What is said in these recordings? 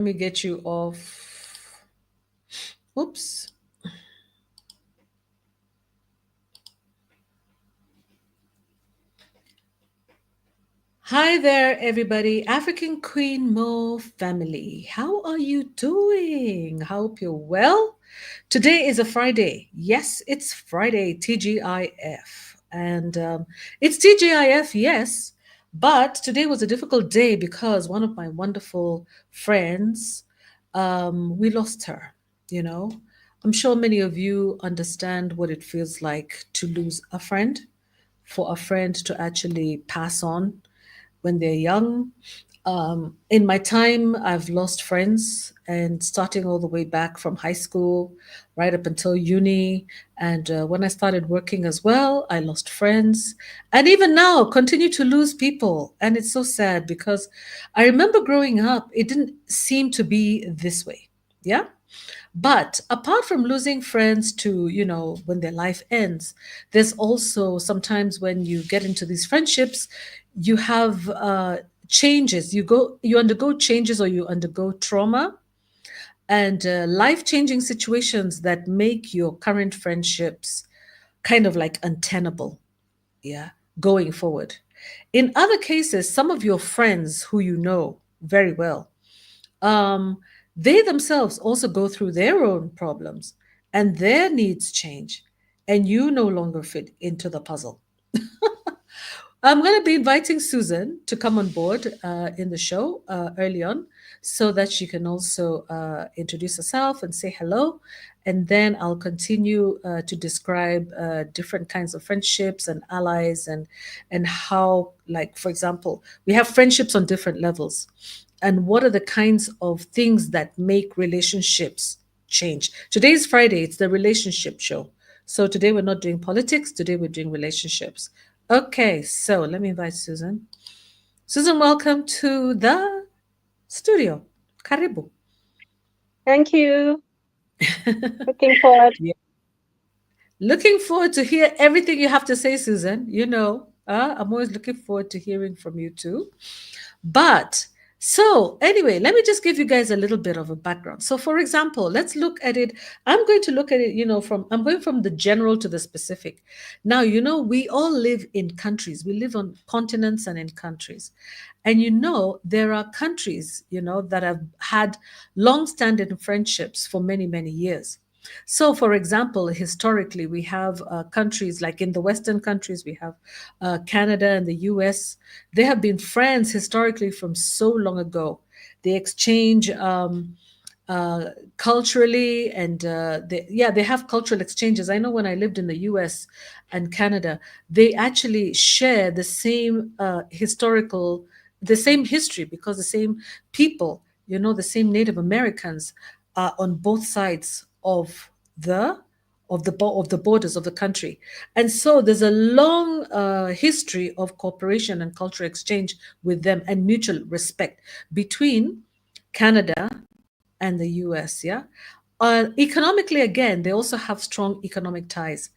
Let me get you off. Oops. Hi there, everybody. African Queen Mo family. How are you doing? Hope you're well. Today is a Friday. Yes, it's Friday, TGIF. And it's TGIF, yes. But today was a difficult day because one of my wonderful friends, we lost her, you know. I'm sure many of you understand what it feels like to lose a friend, for a friend to actually pass on when they're young. In my time, I've lost friends, and starting all the way back from high school right up until uni. And when I started working as well, I lost friends. And even now, continue to lose people. And it's so sad because I remember growing up, it didn't seem to be this way. Yeah. But apart from losing friends to, when their life ends, there's also sometimes when you get into these friendships, you have changes. You undergo changes or you undergo trauma and life-changing situations that make your current friendships kind of like untenable, yeah, going forward. In other cases, some of your friends who you know very well, um, they themselves also go through their own problems and their needs change, and you no longer fit into the puzzle. I'm going to be inviting Susan to come on board in the show early on so that she can also introduce herself and say hello. And then I'll continue to describe different kinds of friendships and allies and how, like, for example, we have friendships on different levels. And what are the kinds of things that make relationships change? Today is Friday, it's the relationship show. So today we're not doing politics, today we're doing relationships. Okay, so let me invite Susan. Susan, welcome to the studio. Karibu. Thank you. Looking forward. Yeah. Looking forward to hear everything you have to say, Susan. I'm always looking forward to hearing from you too. But so anyway, let me just give you guys a little bit of a background. So for example, let's look at it. I'm going to look at it, I'm going from the general to the specific. Now, we all live in countries. We live on continents and in countries. And there are countries, that have had long-standing friendships for many, many years. So, for example, historically, we have countries like in the Western countries, we have Canada and the US. They have been friends historically from so long ago. They exchange culturally, and they have cultural exchanges. I know when I lived in the US and Canada, they actually share the same history because the same people, the same Native Americans on both sides of the borders of the country. And so there's a long history of cooperation and cultural exchange with them and mutual respect between Canada and the US. Yeah. Economically, again, they also have strong economic ties.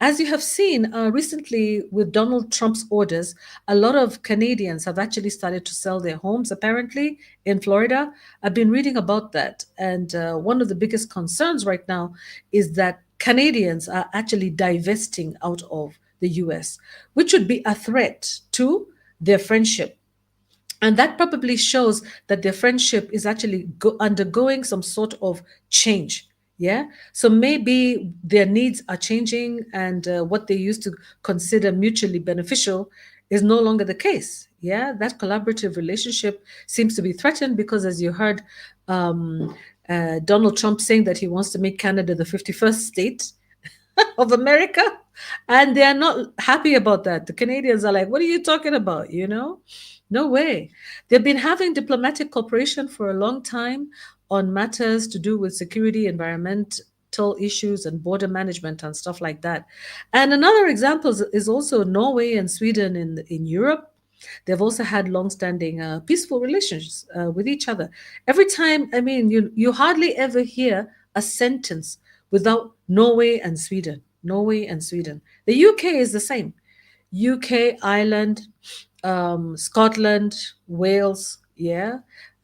As you have seen recently with Donald Trump's orders, a lot of Canadians have actually started to sell their homes, apparently, in Florida. I've been reading about that. And one of the biggest concerns right now is that Canadians are actually divesting out of the US, which would be a threat to their friendship, and that probably shows that their friendship is actually undergoing some sort of change. Yeah. So maybe their needs are changing, and what they used to consider mutually beneficial is no longer the case. Yeah. That collaborative relationship seems to be threatened because, as you heard, Donald Trump saying that he wants to make Canada the 51st state of America. And they are not happy about that. The Canadians are like, what are you talking about? No way. They've been having diplomatic cooperation for a long time on matters to do with security, environmental issues, and border management and stuff like that. And another example is also Norway and Sweden in Europe. They've also had long-standing peaceful relations with each other. Every time, I mean, you hardly ever hear a sentence without Norway and Sweden. Norway and Sweden. The UK is the same. UK, Ireland, Scotland, Wales, yeah.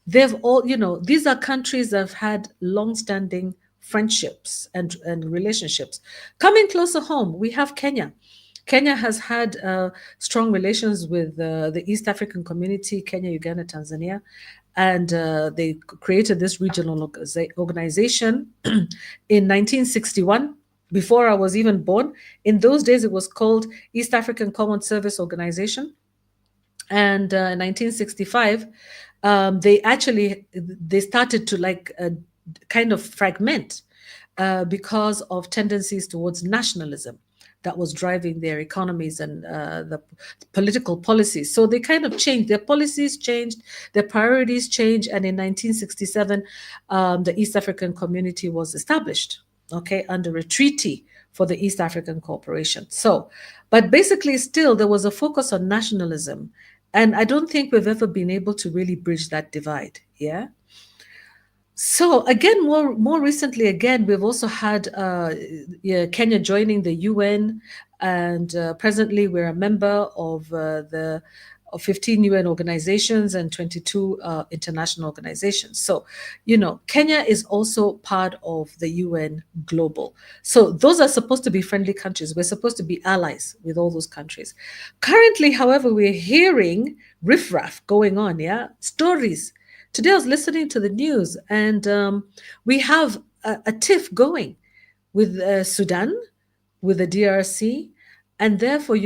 they've all, these are countries that have had long-standing friendships and relationships. Coming closer home, we have Kenya. Kenya has had strong relations with the East African community, Kenya, Uganda, Tanzania, and they created this regional organization in 1961, before I was even born. In those days, it was called East African Common Service Organization. And in 1965, they started to kind of fragment because of tendencies towards nationalism that was driving their economies and the political policies. So they kind of changed, their policies changed, their priorities changed, and in 1967, the East African Community was established, okay, under a treaty for the East African Cooperation. So, but basically, still there was a focus on nationalism, and I don't think we've ever been able to really bridge that divide. Yeah. So again, more recently, again, we've also had yeah, Kenya joining the UN, and presently we're a member of 15 UN organizations and 22 international organizations. So, Kenya is also part of the UN Global. So those are supposed to be friendly countries. We're supposed to be allies with all those countries. Currently, however, we're hearing riffraff going on. Yeah, stories. Today I was listening to the news, and we have a tiff going with Sudan, with the DRC, and therefore,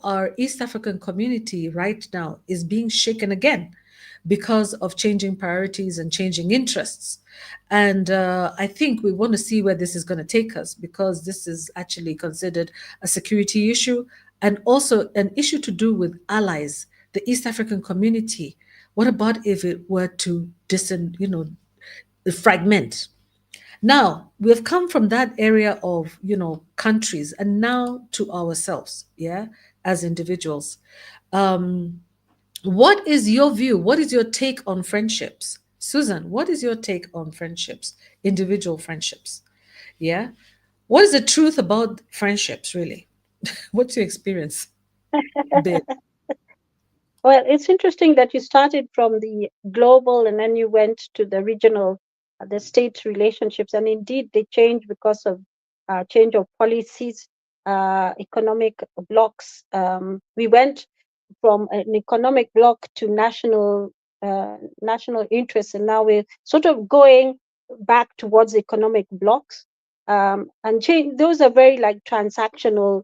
our East African community right now is being shaken again because of changing priorities and changing interests. And I think we want to see where this is going to take us, because this is actually considered a security issue and also an issue to do with allies, the East African community. What about if it were to fragment? Now, we've come from that area of, countries, and now to ourselves, yeah, as individuals. Um, what is your view? What is your take on friendships? Susan, what is your take on friendships, individual friendships? Yeah. What is the truth about friendships, really? What's your experience been? Well, it's interesting that you started from the global and then you went to the regional, the state relationships, and indeed they change because of change of policies, economic blocks. We went from an economic bloc to national interests, and now we're sort of going back towards economic blocks. And change, those are very like transactional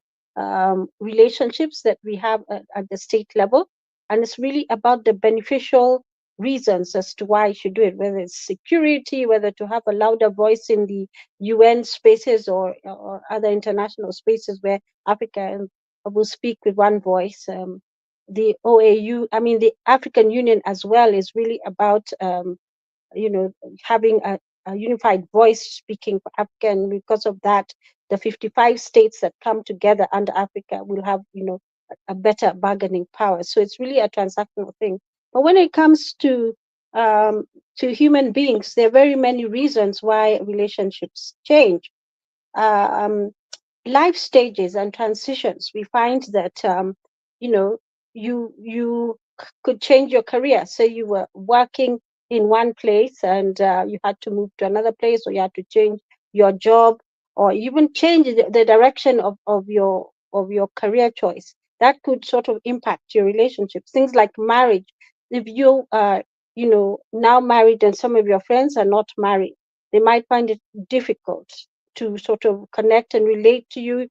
relationships that we have at the state level, and it's really about the beneficial reasons as to why you should do it, whether it's security, whether to have a louder voice in the UN spaces or other international spaces where Africa will speak with one voice. The OAU, I mean, the African Union as well is really about, having a unified voice speaking for Africa. And because of that, the 55 states that come together under Africa will have, a better bargaining power. So it's really a transactional thing. But when it comes to human beings, there are very many reasons why relationships change. Um, Life stages and transitions, we find that you know you could change your career. So you were working in one place and you had to move to another place, or you had to change your job, or even change the direction of your career choice. That could sort of impact your relationships. Things like marriage. If you are now married and some of your friends are not married, they might find it difficult to sort of connect and relate to you.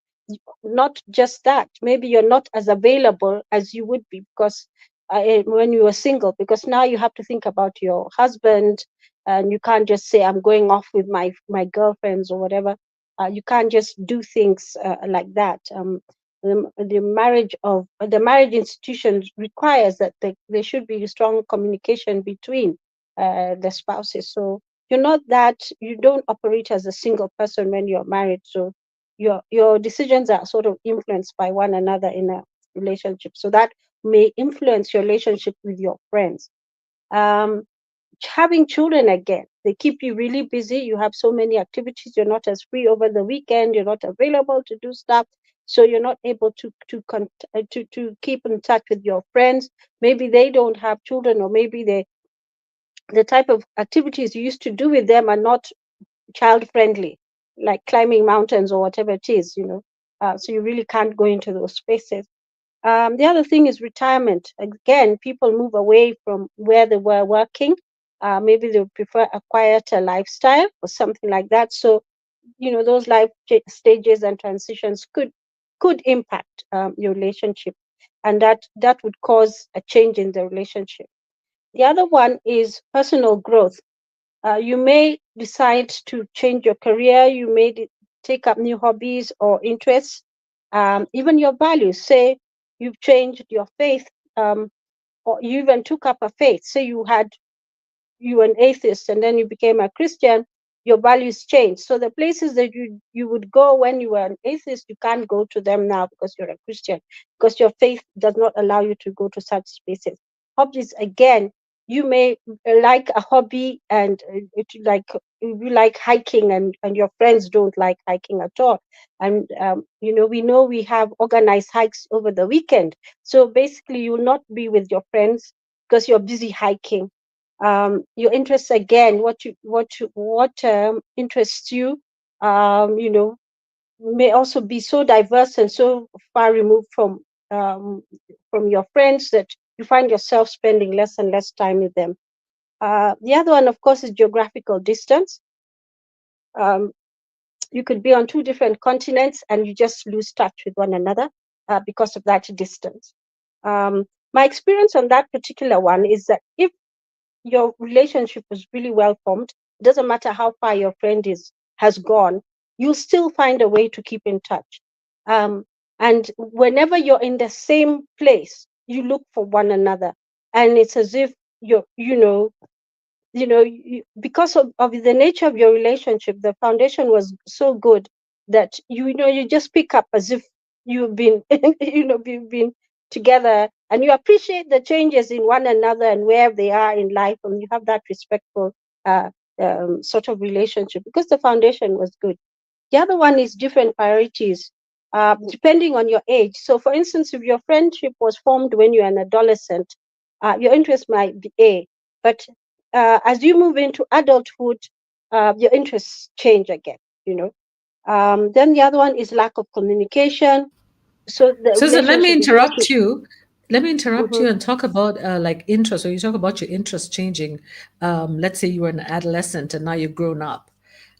Not just that, maybe you're not as available as you would be because when you were single, because now you have to think about your husband, and you can't just say I'm going off with my girlfriends or whatever. You can't just do things like that. The marriage institution requires that there should be strong communication between the spouses. So you don't operate as a single person when you're married. So your decisions are sort of influenced by one another in a relationship. So that may influence your relationship with your friends. Um, Having children, again, they keep you really busy. You have so many activities. You're not as free over the weekend. You're not available to do stuff. So you're not able to keep in touch with your friends. Maybe they don't have children, or maybe the type of activities you used to do with them are not child friendly, like climbing mountains or whatever it is, so you really can't go into those spaces. The other thing is retirement. Again, people move away from where they were working. Maybe they would prefer a quieter lifestyle or something like that. So, those life stages and transitions could impact your relationship, and that would cause a change in the relationship. The other one is personal growth. You may decide to change your career. You may take up new hobbies or interests, even your values. Say you've changed your faith, or you even took up a faith. Say you were an atheist and then you became a Christian, your values change. So the places that you would go when you were an atheist, you can't go to them now because you're a Christian, because your faith does not allow you to go to such spaces. Hobbies, again, you may like a hobby and you like hiking, and your friends don't like hiking at all. And we know we have organized hikes over the weekend. So basically you will not be with your friends because you're busy hiking. Your interests, again, what interests you, may also be so diverse and so far removed from your friends that you find yourself spending less and less time with them. The other one, of course, is geographical distance. Um, you could be on two different continents and you just lose touch with one another because of that distance. My experience on that particular one is that if your relationship is really well formed, it doesn't matter how far your friend has gone, you'll still find a way to keep in touch. And whenever you're in the same place, you look for one another, and it's as if you're, because of the nature of your relationship, the foundation was so good that you just pick up as if you've been you've been together, and you appreciate the changes in one another and where they are in life, and you have that respectful uh, sort of relationship because the foundation was good. The other one is different priorities, depending on your age. So, for instance, if your friendship was formed when you're an adolescent, your interest might be A. But as you move into adulthood, your interests change again. You know. Then the other one is lack of communication. So the Susan, let me relationship is not. interrupt you. Let me interrupt Mhm. you and talk about like interest. So you talk about your interest changing. Let's say you were an adolescent and now you've grown up.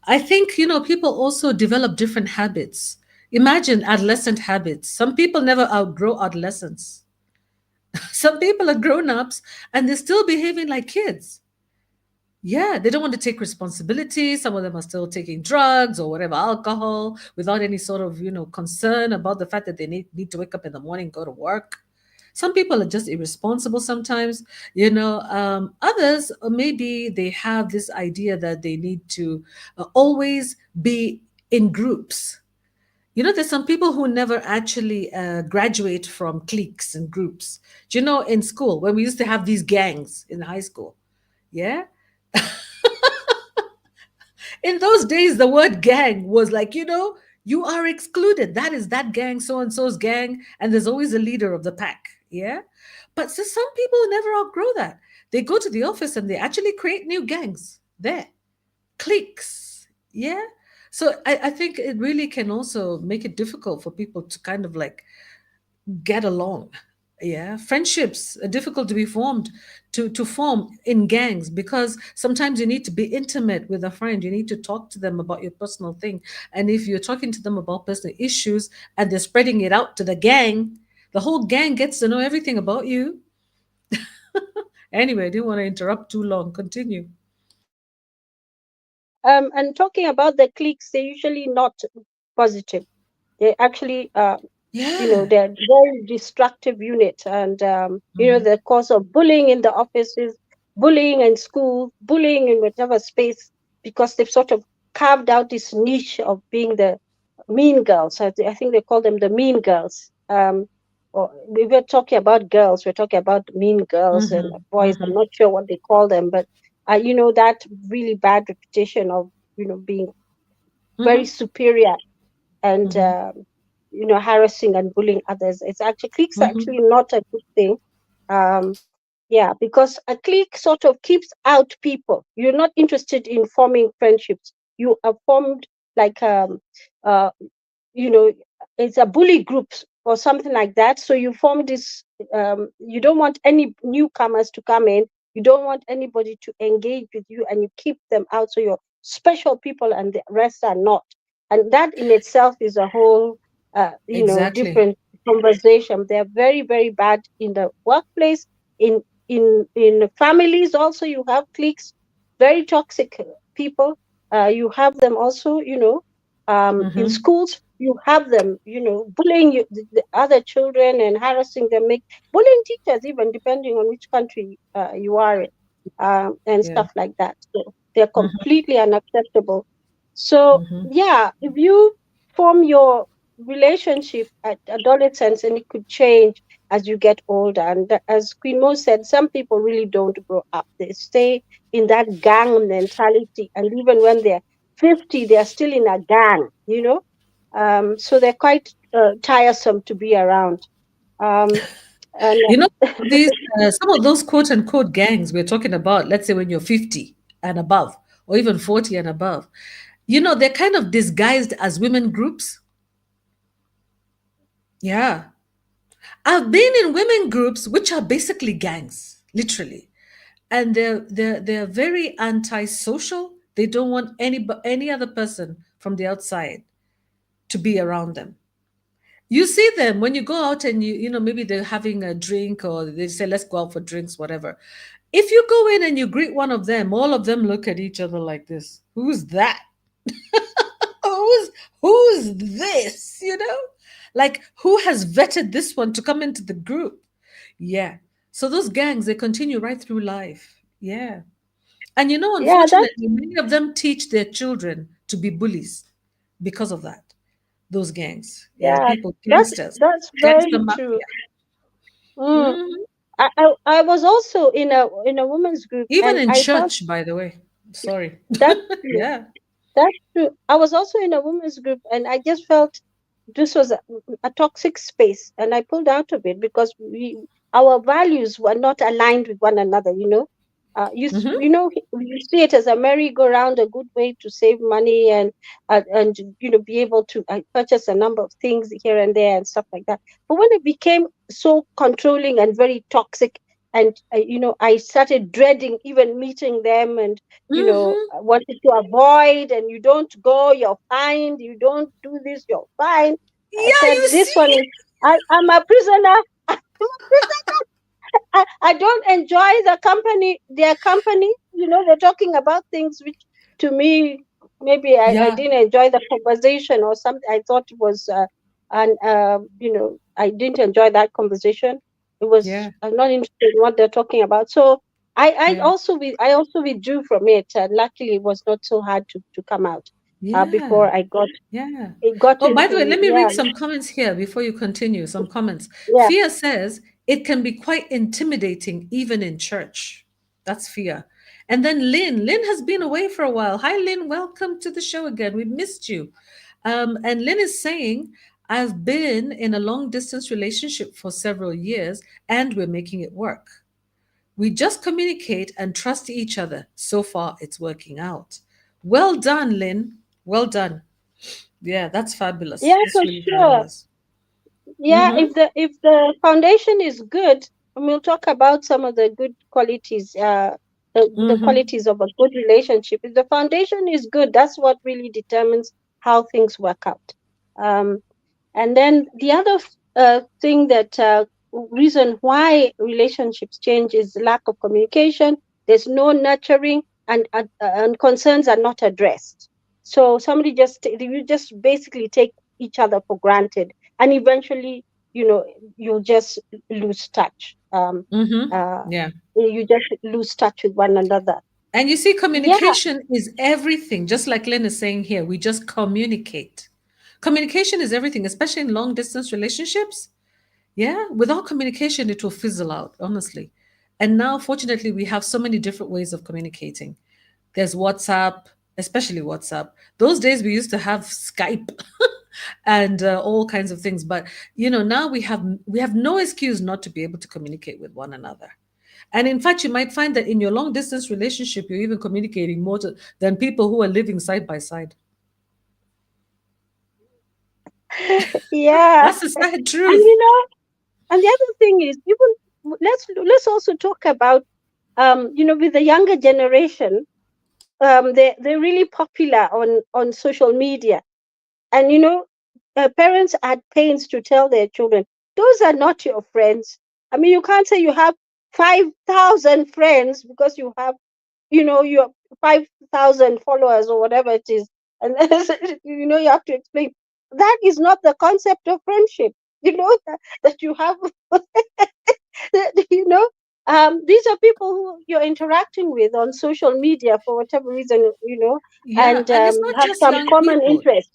I think, people also develop different habits. Imagine adolescent habits. Some people never outgrow adolescence. Some people are grown ups and they're still behaving like kids. Yeah, they don't want to take responsibility. Some of them are still taking drugs or whatever, alcohol, without any sort of, concern about the fact that they need to wake up in the morning, go to work. Some people are just irresponsible sometimes, Others, maybe they have this idea that they need to always be in groups. There's some people who never actually graduate from cliques and groups. Do you know, in school, when we used to have these gangs in high school, yeah? In those days, the word gang was like, you are excluded. That is that gang, so and so's gang, and there's always a leader of the pack. Yeah. But so some people never outgrow that. They go to the office and they actually create new gangs there, cliques. Yeah. So I think it really can also make it difficult for people to kind of like get along. Yeah, friendships are difficult to be formed, to form in gangs, because sometimes you need to be intimate with a friend. You need to talk to them about your personal thing, and if you're talking to them about personal issues and they're spreading it out to the gang, the whole gang gets to know everything about you. Anyway, I didn't want to interrupt too long. Continue. And talking about the cliques, they're usually not positive. They actually, Yeah. they're very destructive unit, and Mhm. the cause of bullying in the offices, bullying in school, bullying in whatever space, because they've sort of carved out this niche of being the mean girls. I think they call them the mean girls. Or we were talking about girls, we're talking about mean girls and Mhm. boys. I'm Mhm. not sure what they call them, but that really bad reputation of being very Mhm. superior and Mhm. harassing and bullying others. It's actually cliques are Mhm. actually not a good thing. Um, Yeah, because a clique sort of keeps out people. You're not interested in forming friendships. You are formed like uh, you know, it's a bully group or something like that. So you form this. You don't want any newcomers to come in. You don't want anybody to engage with you, and you keep them out. So you're special people, and the rest are not. And that in itself is a whole, Exactly. different conversation. They're very, very bad in the workplace. In in families also, you have cliques, very toxic people. You have them also, in Mm-hmm. schools. You have them, bullying the other children and harassing them, make bullying teachers, even depending on which country you are in, and Yeah. stuff like that. So they're Mm-hmm. completely unacceptable. So Mm-hmm. yeah, if you form your relationship at adolescence, and it could change as you get older. And as Queen Mo said, some people really don't grow up. They stay in that gang mentality, and even when they're 50, they're still in a gang. So they're quite tiresome to be around. Um, and You know, these some of those quote unquote gangs we're talking about, let's say when you're 50 and above, or even 40 and above, they're kind of disguised as women groups. Yeah. I've been in women groups which are basically gangs, literally. And they're very antisocial. They don't want any other person from the outside to be around them. You see them when you go out and maybe they're having a drink or they say let's go out for drinks, whatever. If you go in and you greet one of them, all of them look at each other like this. Who's that? who's who's this? Like, who has vetted this one to come into the group? Yeah. So those gangs, they continue right through life. Yeah. And yeah, that's unfortunately, many of them teach their children to be bullies because of that. Those gangs. Yeah, yeah, people, that's gangsters, that's gangster very true. mafia. Mm. Mhm. I was also in a women's group, Even and in I felt church, by the way. Sorry. that's true. Yeah. That's true. I was also in a women's group, and I just felt this was a toxic space, and I pulled out of it because our values were not aligned with one another. Hmm. You see it as a merry-go-round, a good way to save money, and be able to purchase a number of things here and there and stuff like that. But when it became so controlling and very toxic, and I started dreading even meeting them, and Hmm. I wanted to avoid, and you don't go, you're fined, you don't do this, you're fine. I Yeah, said, you this see? one is, I'm a prisoner. I'm a prisoner. I don't enjoy their company. They're talking about things which to me, maybe I Yeah, didn't enjoy the conversation or something. I thought it was, and I didn't enjoy that conversation. I'm not interested in what they're talking about. So yeah, I also withdrew from it. And luckily, it was not so hard to come out yeah, before I got yeah. it got Oh, by the way, into, let me yeah, read some comments here before you continue. Some comments. yeah. Fia says it can be quite intimidating even in church. That's Fia. And then Lynn has been away for a while. Hi, Lynn. Welcome to the show again. We missed you. And Lynn is saying, I've been in a long distance relationship for several years and we're making it work. We just communicate and trust each other. So far, it's working out. Well done, Lynn. Well done. Yeah, that's fabulous. Yeah, That's for really sure. fabulous. Yeah, Mm-hmm. if the foundation is good, and we'll talk about some of the good qualities, the Mm-hmm. qualities of a good relationship. If the foundation is good, that's what really determines how things work out. Um, and then the other thing that reason why relationships change is lack of communication. There's no nurturing, and concerns are not addressed. So you just basically take each other for granted, and eventually, you'll just lose touch. Mm-hmm. Uh, Yeah. you just lose touch with one another. And you see, Yeah, communication is everything. Just like Lynn is saying here, we just communicate. Communication is everything, especially in long distance relationships. Yeah, without communication, it will fizzle out, honestly. And now, fortunately, we have so many different ways of communicating. There's WhatsApp, especially WhatsApp. Those days we used to have Skype and all kinds of things, but now we have no excuse not to be able to communicate with one another. And in fact, you might find that in your long distance relationship, you're even communicating more than people who are living side by side. Yeah. That's the sad And truth. and the other thing is, even let's also talk about with the younger generation, they're really popular on social media. And parents are at pains to tell their children, those are not your friends. I mean, you can't say you have 5,000 friends because you have 5,000 followers or whatever it is. And you have to explain that is not the concept of friendship. That you have, you know, these are people who you're interacting with on social media for whatever reason, Yeah, and and it's not have just some young common people. interests.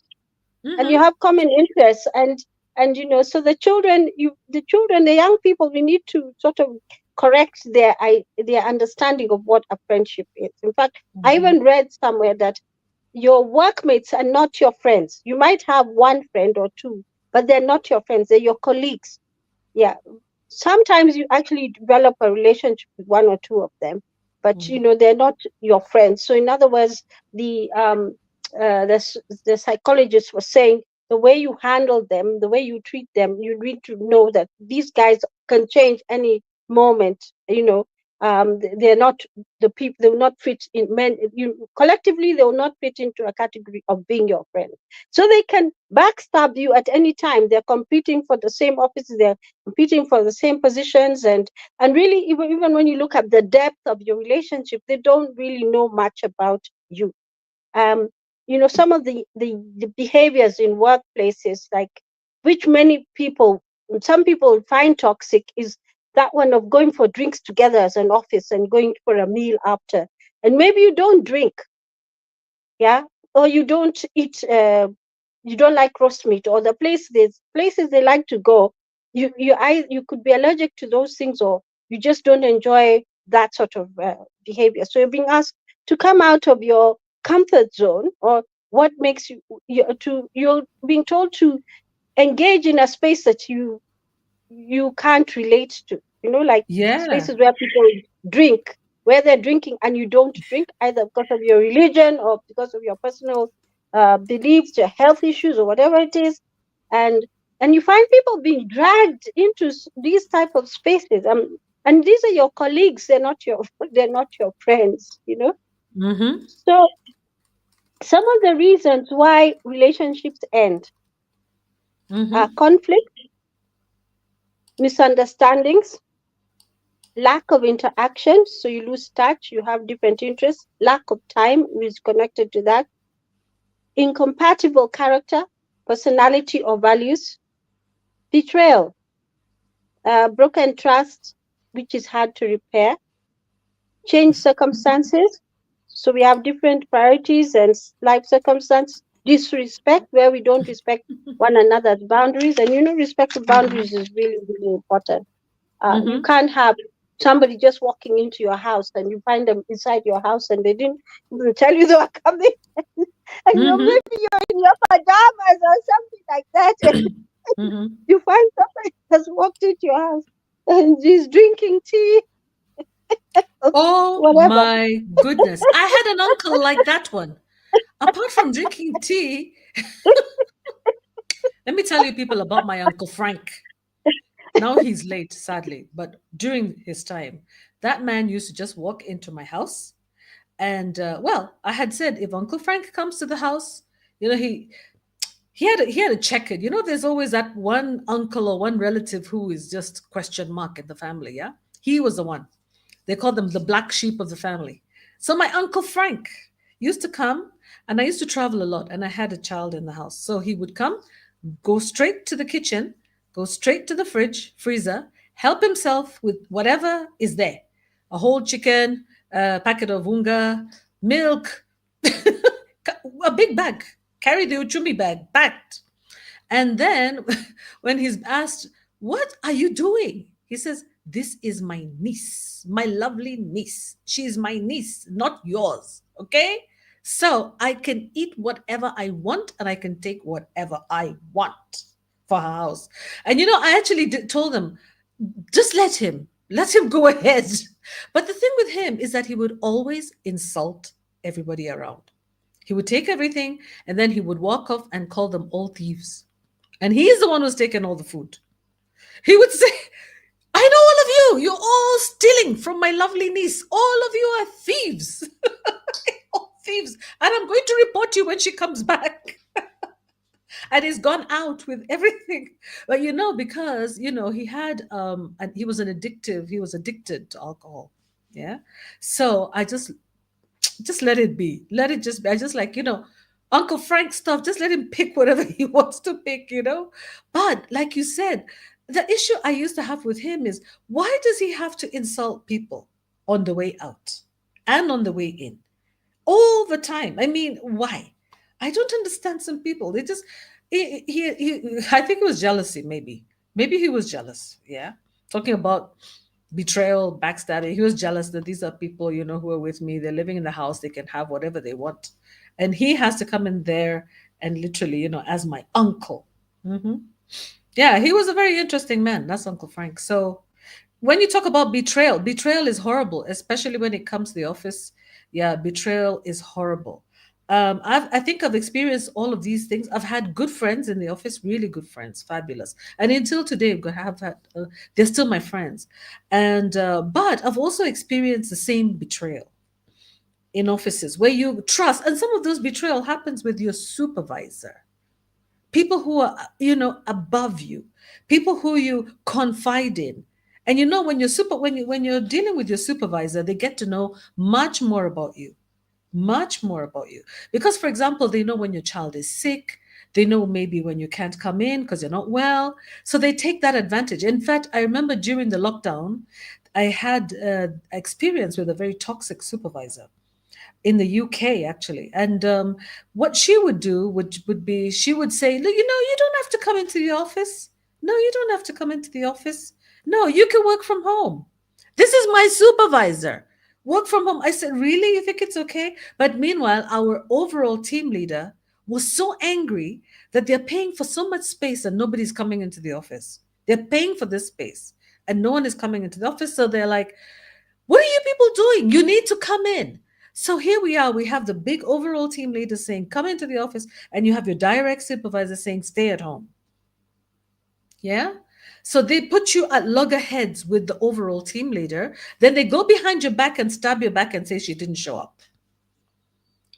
And you Hmm. have common interests, and so the young people, we need to sort of correct their understanding of what a friendship is. In fact, I Hmm. even read somewhere that your workmates are not your friends. You might have one friend or two, but they're not your friends, they're your colleagues. Yeah, sometimes you actually develop a relationship with one or two of them, but they're not your friends. So in other words, the uh, the, s- the psychologist was saying, the way you handle them, the way you treat them, you need to know that these guys can change any moment. They're not the people. They will not fit in. Men, collectively, they will not fit into a category of being your friend. So they can backstab you at any time. They're competing for the same offices. They're competing for the same positions, and really, even when you look at the depth of your relationship, they don't really know much about you. um some of the behaviors in workplaces, like, which many people, some people find toxic, is that one of going for drinks together as an office and going for a meal after, and maybe you don't drink, yeah, or you don't eat, you don't like roast meat, or there's places they like to go, you could be allergic to those things, or you just don't enjoy that sort of behavior. So you're being asked to come out of your comfort zone, or what makes you're being told to engage in a space that you can't relate to, like Yeah. spaces where people drink, where they're drinking and you don't drink, either because of your religion or because of your personal beliefs, your health issues, or whatever it is. And and you find people being dragged into these type of spaces, and these are your colleagues, they're not your friends. Mm-hmm. So some of the reasons why relationships end are Mm-hmm. conflict, misunderstandings, lack of interaction, so you lose touch, you have different interests, lack of time is connected to that, incompatible character, personality, or values, betrayal, broken trust, which is hard to repair, change circumstances, so we have different priorities and life circumstance, disrespect, where we don't respect one another's boundaries, and respect of Mm-hmm. boundaries is really, really important. You Mm-hmm. can't have somebody just walking into your house and you find them inside your house and they didn't even tell you they were coming. And Mm-hmm. maybe you're in your pajamas or something like that. And Mm-hmm. you find somebody has walked into your house and he's drinking tea or Oh whatever. my goodness. I had an uncle like that one. Apart from drinking tea, let me tell you people about my Uncle Frank. Now he's late, sadly, but during his time, that man used to just walk into my house. And well, I had said if Uncle Frank comes to the house, you know, he had to check it. There's always that one uncle or one relative who is just question mark in the family. Yeah, he was the one. They call them the black sheep of the family. So my Uncle Frank used to come, and I used to travel a lot, and I had a child in the house. So he would come, go straight to the kitchen, go straight to the freezer, help himself with whatever is there, a whole chicken, a packet of unga, milk, a big bag, carry the uchumi bag, packed. And then when he's asked, "What are you doing?" He says, "This is my niece, my lovely niece. She is my niece, not yours. Okay? So I can eat whatever I want and I can take whatever I want for her house." And I actually told him, just let him. Let him go ahead. But the thing with him is that he would always insult everybody around. He would take everything and then he would walk off and call them all thieves. And he's the one who's taken all the food. He would say, I know all of you. You're all stealing from my lovely niece. All of you are thieves. All thieves. And I'm going to report you when she comes back. And he's gone out with everything. But because he had and he was addicted to alcohol. Yeah. So I just let it be. Let it just be. I just like, Uncle Frank stuff, just let him pick whatever he wants to pick. But like you said, the issue I used to have with him is, why does he have to insult people on the way out and on the way in all the time? I mean, why? I don't understand some people. They just, I think it was jealousy, maybe. Maybe he was jealous. Yeah. Talking about betrayal, backstabbing. He was jealous that these are people, who are with me. They're living in the house. They can have whatever they want. And he has to come in there and literally, as my uncle. Hmm. Yeah, he was a very interesting man. That's Uncle Frank. So when you talk about betrayal, betrayal is horrible, especially when it comes to the office. Yeah, betrayal is horrible. I think I've experienced all of these things. I've had good friends in the office, really good friends, fabulous, and until today, have had. They're still my friends, and but I've also experienced the same betrayal in offices where you trust, and some of those betrayal happens with your supervisor, people who are above you, people who you confide in. And when you're dealing with your supervisor, they get to know much more about you, much more about you. Because, for example, they know when your child is sick, they know maybe when you can't come in because you're not well, so they take that advantage. In fact, I remember during the lockdown, I had experience with a very toxic supervisor in the UK, actually. And what she would do would be, she would say, "Look, you don't have to come into the office. No, you don't have to come into the office. No, you can work from home. This is my supervisor. Work from home." I said, "Really? You think it's okay?" But meanwhile, our overall team leader was so angry that they're paying for so much space and nobody's coming into the office. They're paying for this space and no one is coming into the office. So they're like, "What are you people doing? You need to come in." So here we are. We have the big overall team leader saying, "Come into the office," and you have your direct supervisor saying, "Stay at home." Yeah. So they put you at loggerheads with the overall team leader. Then they go behind your back and stab your back and say she didn't show up.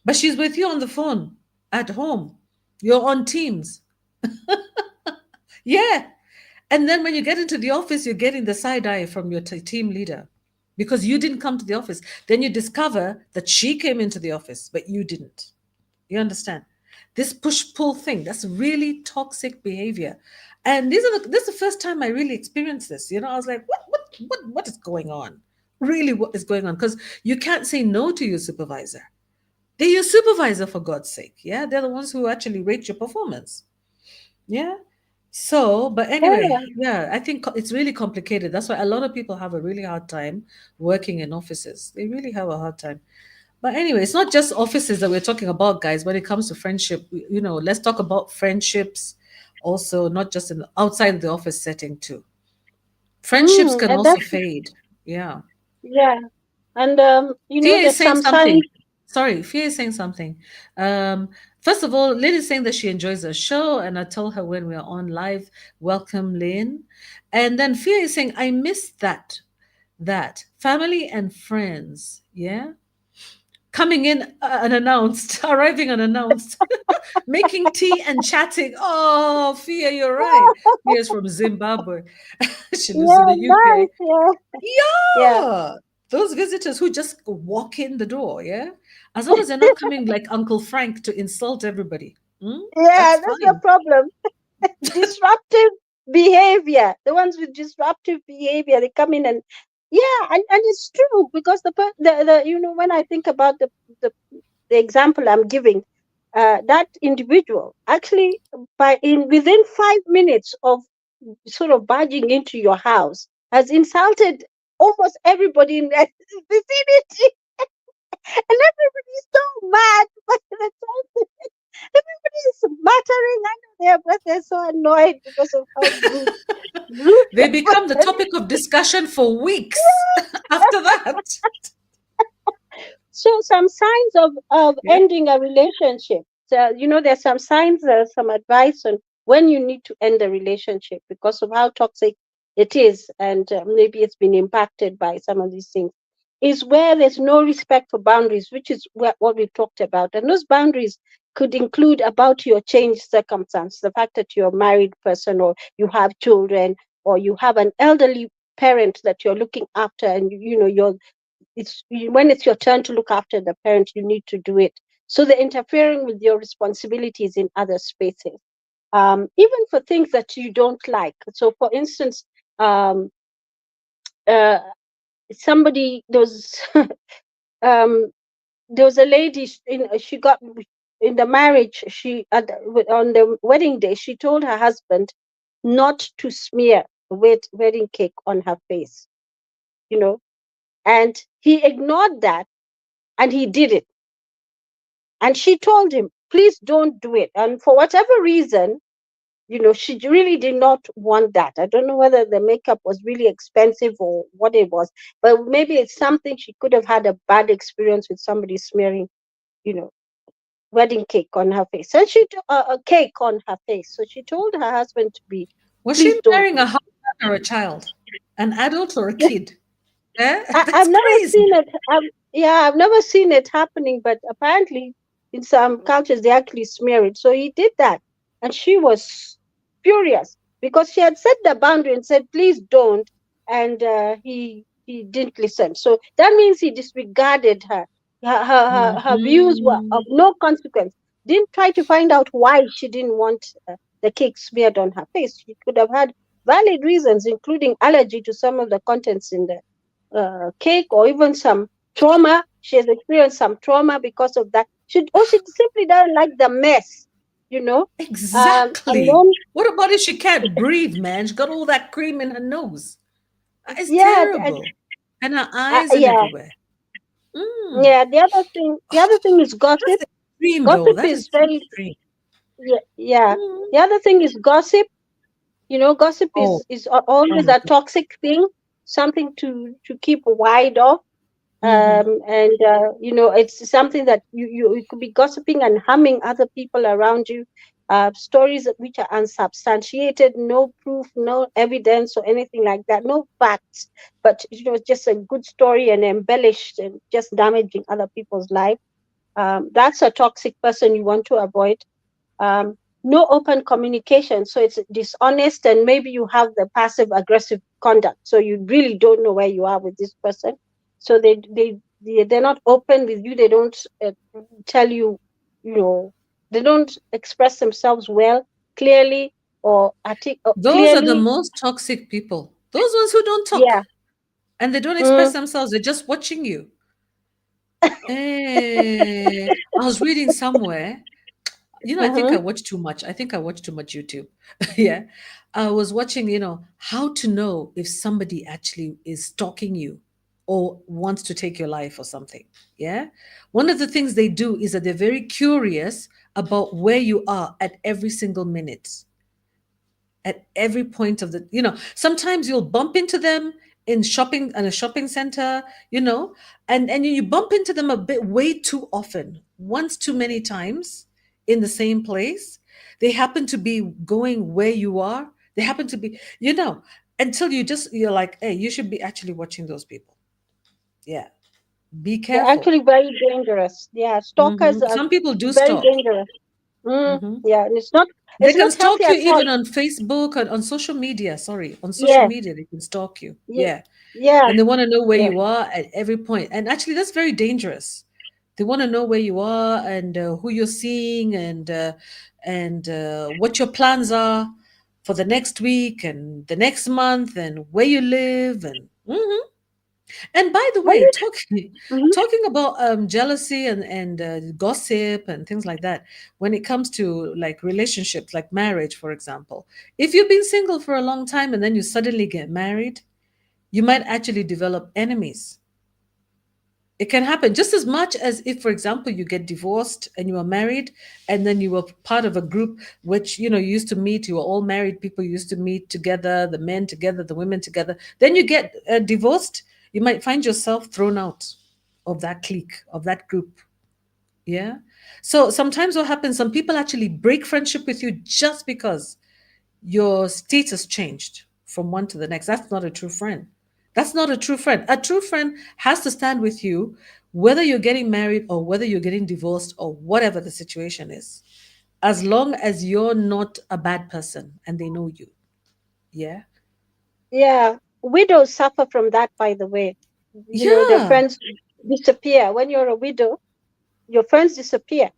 But she's with you on the phone at home. You're on Teams. Yeah. And then when you get into the office, you're getting the side eye from your team leader because you didn't come to the office. Then you discover that she came into the office, but you didn't. You understand? This push-pull thing, that's really toxic behavior. And this is the first time I really experienced this. I was like, what is going on? Really, what is going on? Because you can't say no to your supervisor. They're your supervisor, for God's sake. Yeah, they're the ones who actually rate your performance. Yeah. So, but anyway, Yeah. yeah, I think it's really complicated. That's why a lot of people have a really hard time working in offices. They really have a hard time. But anyway, it's not just offices that we're talking about, guys. When it comes to friendship, let's talk about friendships also, not just outside the office setting too. Friendships can And also that's, fade. Yeah. yeah. And Fia is there's saying some something. signs. Sorry, Fia is saying something. First of all, Lynn is saying that she enjoys the show, and I told her when we are on live, welcome, Lynn. And then Fia is saying, I missed that family and friends, yeah, coming in unannounced, arriving unannounced, making tea and chatting. Oh, Fia, you're right. Fia's from Zimbabwe. She lives in Yeah, the UK. nice. Yeah, yeah, Yeah, those visitors who just walk in the door, yeah, as long as they're not coming like Uncle Frank to insult everybody, yeah. that's That's the fine. problem. Disruptive behavior. The ones with disruptive behavior, they come in and yeah, and it's true because the when I think about the, the example I'm giving, that individual actually within 5 minutes of sort of barging into your house has insulted almost everybody in that vicinity, and everybody's so mad. By the time everybody is muttering under their breath, they're so annoyed because of how rude. They become the topic of discussion for weeks after that. So some signs of Yeah. ending a relationship. So, there's some signs, some advice on when you need to end a relationship because of how toxic it is, and maybe it's been impacted by some of these things. Is where there's no respect for boundaries, which is what we've talked about. And those boundaries could include about your changed circumstance, the fact that you're a married person, or you have children, or you have an elderly parent that you're looking after, and when it's your turn to look after the parent, you need to do it. So they're interfering with your responsibilities in other spaces, even for things that you don't like. So, for instance, um, uh, somebody um, there was a lady she got in the marriage. On the wedding day, she told her husband not to smear wedding cake on her face. You know, and he ignored that, and he did it. And she told him, please don't do it. And for whatever reason, she really did not want that. I don't know whether the makeup was really expensive or what it was, but maybe it's something she could have had a bad experience with somebody smearing, you know, wedding cake on her face. And a cake on her face. So she told her husband to be, Was please she don't marrying do a it. husband or a child? An adult or a kid? Yeah, I've that's never crazy. seen it. Yeah, I've never seen it happening, but apparently in some cultures they actually smear it. So he did that, and she was furious because she had set the boundary and said, "Please don't," and he didn't listen. So that means he disregarded her. Her views were of Mhm. no consequence. Didn't try to find out why she didn't want the cake smeared on her face. She could have had valid reasons, including allergy to some of the contents in the cake, or even some trauma. She has experienced some trauma because of that. She simply doesn't like the mess, you know. And Exactly. then, What about if she can't breathe, man? She got all that cream in her nose. It's yeah, terrible. And her eyes and yeah, everywhere. Mm. yeah. The other thing is gossip. That's extreme, though. Gossip That is is too very, extreme. yeah, yeah. Mm. The other thing is gossip. Gossip Oh, is oh always my a God. toxic thing, something to keep wide of. Hmm. And it's something that you could be gossiping and harming other people around you, stories which are unsubstantiated, no proof, no evidence or anything like that, no facts, but just a good story and embellished and just damaging other people's life. That's a toxic person you want to avoid. um, no open communication, so it's dishonest, and maybe you have the passive aggressive conduct, so you really don't know where you are with this person. So they're not open with you. They don't tell you, you know they don't express themselves well, clearly, or Those are the clearly. most toxic people. Those ones who don't Yeah. talk and they don't express mm, themselves. They're just watching you. I was reading somewhere. I think I mm-hmm. watch too much. I think I watch too much YouTube. Yeah. I was watching, how to know if somebody actually is stalking you or wants to take your life or something. Yeah. One of the things they do is that they're very curious about where you are at every single minute, at every point of sometimes you'll bump into them in a shopping center, and you bump into them a bit way too often, once too many times in the same place. They happen to be going where you are. They happen to be, until you're like, hey, you should be actually watching those people. Yeah. Be They're careful. actually very dangerous. Yeah, stalkers are Some people do very stalk. dangerous. Hmm. Yeah, and it's not They can healthy stalk you at all. even on Facebook and on social media. Sorry, on social Yes. media, they can stalk you. Yeah. Yeah. Yeah. And they want to know where Yeah. you are at every point. And actually, that's very dangerous. They want to know where you are and who you're seeing and what your plans are for the next week and the next month and where you live Mhm. And by the When way, you talking mhm. talking about jealousy and gossip and things like that, when it comes to like relationships, like marriage, for example, if you've been single for a long time and then you suddenly get married, you might actually develop enemies. It can happen just as much as if, for example, you get divorced and you are married, and then you were part of a group which, you know, you used to meet, you were all married people, used to meet together, the men together, the women together. Then you get divorced, you might find yourself thrown out of that clique, of that group. Yeah. So sometimes what happens, some people actually break friendship with you just because your status changed from one to the next. That's not a true friend. That's not a true friend. A true friend has to stand with you, whether you're getting married or whether you're getting divorced or whatever the situation is, as long as you're not a bad person and they know you. Yeah. Yeah, widows suffer from that, by the way. Their Yeah. friends disappear. When you're a widow, your friends disappear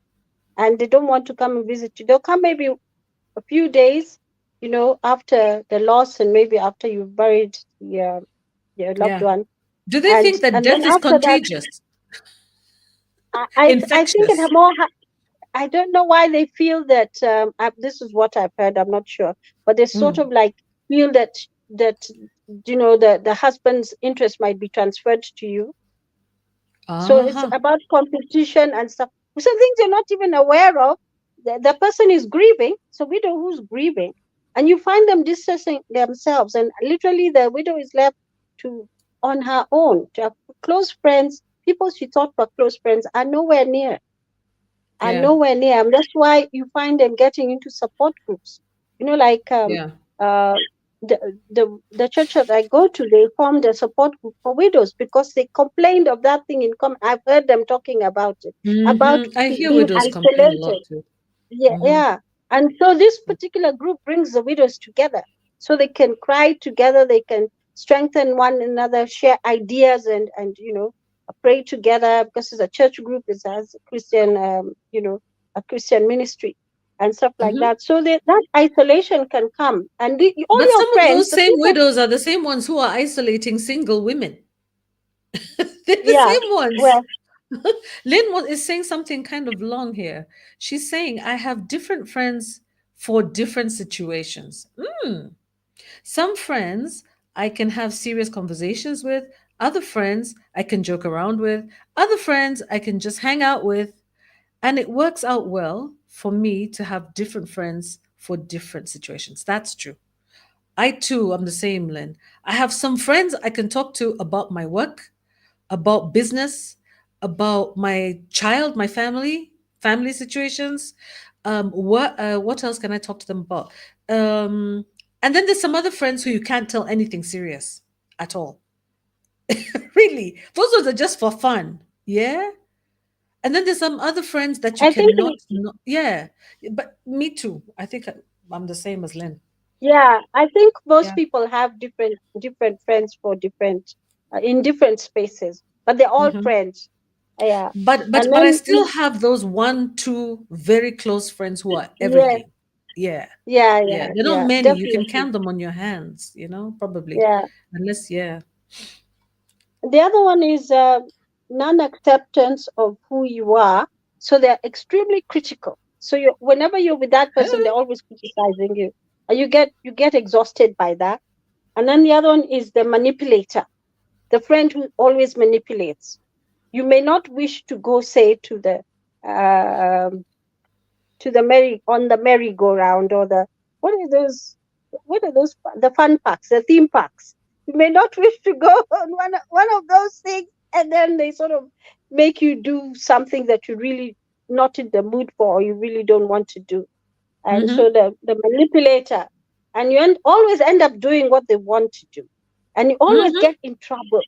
and they don't want to come and visit you. They'll come maybe a few days, after the loss and maybe after you've buried your loved Yeah. one. Do they And think that and then death is after that, contagious, I think it infectious? have more. I don't know why they feel that. This is what I've heard. I'm not sure, but they sort Mm. of like feel that the husband's interest might be transferred to you. So it's Uh-huh. about competition and stuff. Some things you're not even aware of. The person is grieving. So widow who's grieving, and you find them distancing themselves, and literally the widow is left to on her own. To have close friends, people she thought were close friends are Yeah. nowhere near. And that's why you find them getting into support groups. Like Yeah. uh, the church that I go to, they formed a support group for widows because they complained of that thing in common. I've heard them talking about it, about I hear being widows complain a isolated. lot too. Yeah, Hmm. yeah. And so this particular group brings the widows together so they can cry together, they can strengthen one another, share ideas, and pray together because it's a church group, it has a Christian, a Christian ministry and stuff like Hmm. that. So that isolation can come, and all But your some of friends, those the same people, widows are the same ones who are isolating single women. They're the yeah, same ones. well, Is saying something kind of long here. She's saying, I have different friends for different situations. Some friends I can have serious conversations with, other friends I can joke around with, other friends I can just hang out with. And it works out well for me to have different friends for different situations. That's true. I too am the same, Lynn. I have some friends I can talk to about my work, about business, about my child, my family situations. What else can I talk to them about? Um, and then there's some other friends who you can't tell anything serious at all. Really, those ones are just for fun. Yeah. And then there's some other friends that you I think cannot. Yeah. But me too. I think I'm the same as Lynn. yeah, I think most Yeah. people have different friends for different in different spaces, but they're all Hmm. friends. Yeah, But and I then still have those one, two very close friends who are yeah, everything. Yeah. yeah, Yeah. yeah, They're not yeah, many. You can definitely. count them on your hands, probably. Yeah. Unless, yeah. The other one is non-acceptance of who you are. So they're extremely critical. So whenever you're with that person, they're always criticizing you, and you get exhausted by that. And then the other one is the manipulator, the friend who always manipulates. You may not wish to go, say, um, to the merry-go-round, or what are those what are those the fun parks, the theme parks. You may not wish to go on one of those things, and then they sort of make you do something that you're really not in the mood for, or you really don't want to do. And Mm-hmm. so the manipulator, and you always end up doing what they want to do, and you always Mm-hmm. get in trouble.